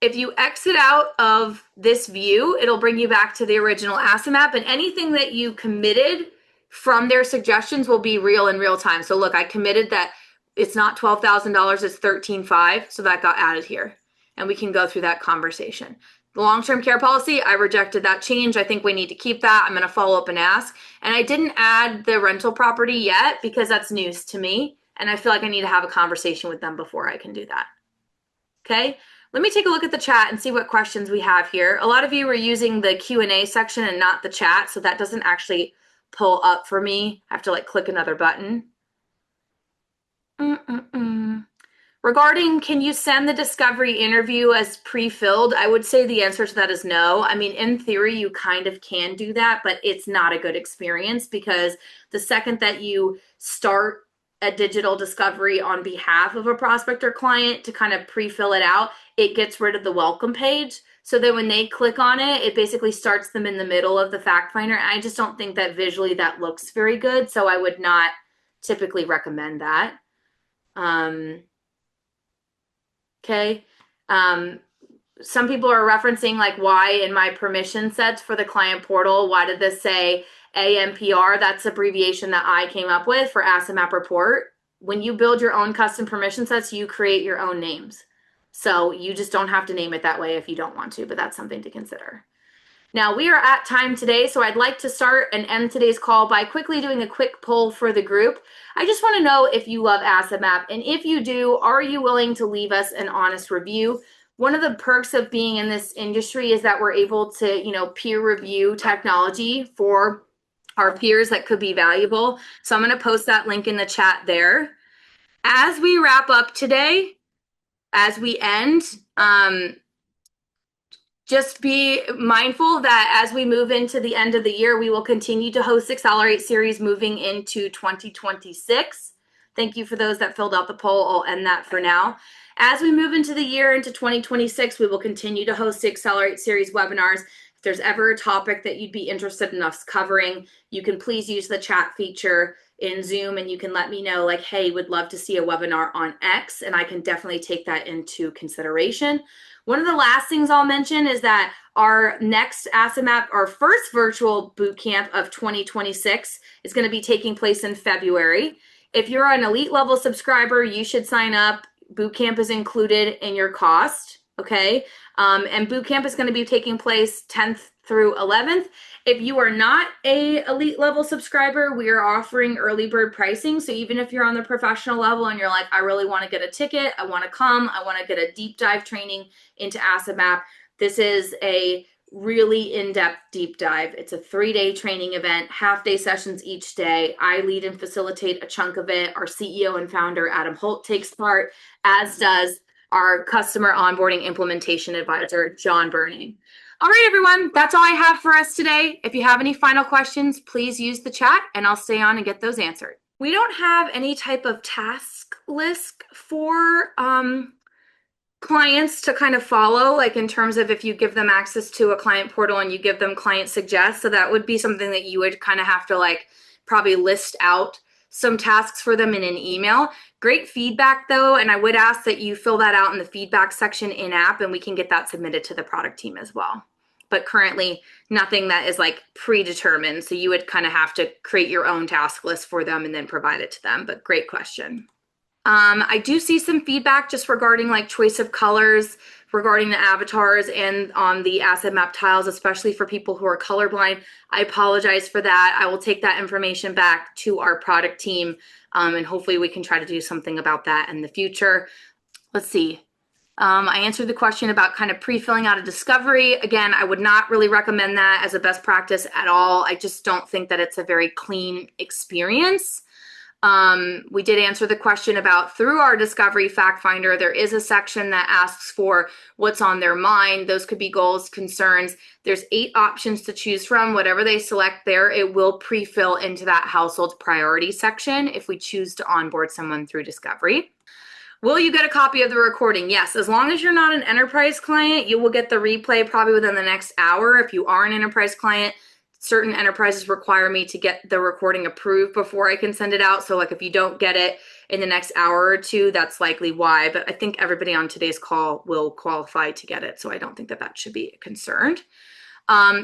[SPEAKER 1] If you exit out of this view, it'll bring you back to the original asset map, and anything that you committed from their suggestions will be real in real time. So look, I committed that it's not $12,000, it's $13,500. So that got added here, and we can go through that conversation. The long-term care policy, I rejected that change. I think we need to keep that. I'm going to follow up and ask. And I didn't add the rental property yet because that's news to me. And I feel like I need to have a conversation with them before I can do that. Okay. Let me take a look at the chat and see what questions we have here. A lot of you are using the Q&A section and not the chat, so that doesn't actually pull up for me. I have to click another button. Regarding, can you send the discovery interview as pre-filled? I would say the answer to that is no. I mean, in theory, you kind of can do that, but it's not a good experience because the second that you start a digital discovery on behalf of a prospect or client to kind of pre-fill it out, it gets rid of the welcome page. So then when they click on it, it basically starts them in the middle of the fact finder. I just don't think that visually that looks very good. So I would not typically recommend that. Okay. Some people are referencing why in my permission sets for the client portal, why did this say AMPR? That's abbreviation that I came up with for Asset Map Report. When you build your own custom permission sets, you create your own names. So you just don't have to name it that way if you don't want to, but that's something to consider. Now we are at time today, so I'd like to start and end today's call by quickly doing a quick poll for the group. I just want to know if you love Asset Map, and if you do, are you willing to leave us an honest review? One of the perks of being in this industry is that we're able to, peer review technology for our peers that could be valuable. So I'm going to post that link in the chat there. As we wrap up today, as we end, just be mindful that as we move into the end of the year, we will continue to host Accelerate Series moving into 2026. Thank you for those that filled out the poll. I'll end that for now. As we move into the year, into 2026, we will continue to host the Accelerate Series webinars. If there's ever a topic that you'd be interested in us covering, you can please use the chat feature in Zoom and you can let me know hey, would love to see a webinar on X, and I can definitely take that into consideration. One of the last things I'll mention is that our next Asset Map, our first virtual boot camp of 2026 is going to be taking place in February. If you're an elite level subscriber, you should sign up. Boot camp is included in your cost, okay? And boot camp is going to be taking place 10th through 11th. If you are not a elite level subscriber, we are offering early bird pricing. So even if you're on the professional level and you're like, I really want to get a ticket, I want to come, I want to get a deep dive training into Asset Map, this is a really in-depth deep dive. It's a 3-day training event, half-day sessions each day. I lead and facilitate a chunk of it. Our CEO and founder, Adam Holt, takes part, as does our customer onboarding implementation advisor, John Burning. All right, everyone, that's all I have for us today. If you have any final questions, please use the chat and I'll stay on and get those answered. We don't have any type of task list for clients to kind of follow, in terms of if you give them access to a client portal and you give them client suggest. So that would be something that you would kind of have to probably list out some tasks for them in an email. Great feedback though, and I would ask that you fill that out in the feedback section in app and we can get that submitted to the product team as well. But currently nothing that is predetermined. So you would kind of have to create your own task list for them and then provide it to them. But great question. I do see some feedback just regarding choice of colors, regarding the avatars and on the asset map tiles, especially for people who are colorblind. I apologize for that. I will take that information back to our product team, and hopefully we can try to do something about that in the future. Let's see. I answered the question about kind of pre-filling out a discovery. Again, I would not really recommend that as a best practice at all. I just don't think that it's a very clean experience. We did answer the question about through our discovery fact finder, there is a section that asks for what's on their mind. Those could be goals, concerns. There's 8 options to choose from. Whatever they select there, it will pre-fill into that household priority section if we choose to onboard someone through discovery. Will you get a copy of the recording? Yes, as long as you're not an enterprise client, you will get the replay probably within the next hour. If you are an enterprise client, certain enterprises require me to get the recording approved before I can send it out. So like if you don't get it in the next hour or two, that's likely why. But I think everybody on today's call will qualify to get it. So I don't think that that should be concerned.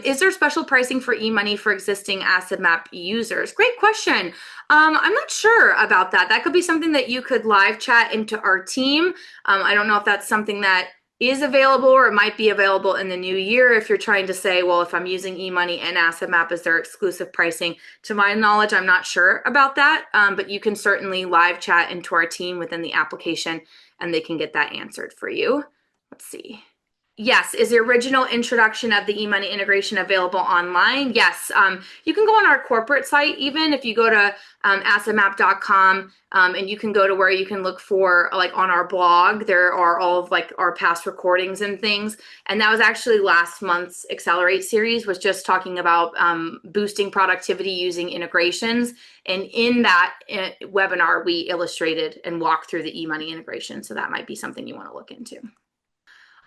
[SPEAKER 1] Is there special pricing for eMoney for existing Asset Map users? Great question. I'm not sure about that. That could be something that you could live chat into our team. I don't know if that's something that is available or it might be available in the new year if you're trying to say, well, if I'm using eMoney and Asset Map, is there exclusive pricing? To my knowledge, I'm not sure about that, but you can certainly live chat into our team within the application and they can get that answered for you. Let's see. Yes. Is the original introduction of the eMoney integration available online? Yes. You can go on our corporate site, even if you go to assetmap.com and you can go to where you can look for, like on our blog, there are all of like our past recordings and things. And that was actually last month's Accelerate series, was just talking about boosting productivity using integrations. And in that webinar, we illustrated and walked through the eMoney integration. So that might be something you want to look into.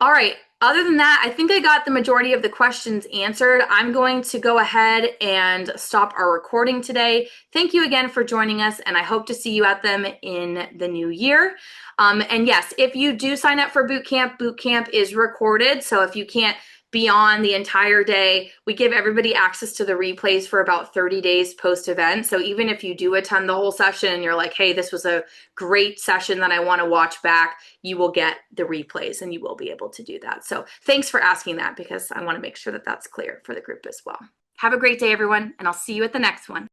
[SPEAKER 1] All right. Other than that, I think I got the majority of the questions answered. I'm going to go ahead and stop our recording today. Thank you again for joining us, and I hope to see you at them in the new year. And yes, if you do sign up for boot camp is recorded. So if you can't be on the entire day, we give everybody access to the replays for about 30 days post-event. So even if you do attend the whole session and you're like, hey, this was a great session that I want to watch back, you will get the replays and you will be able to do that. So thanks for asking that, because I want to make sure that that's clear for the group as well. Have a great day, everyone, and I'll see you at the next one.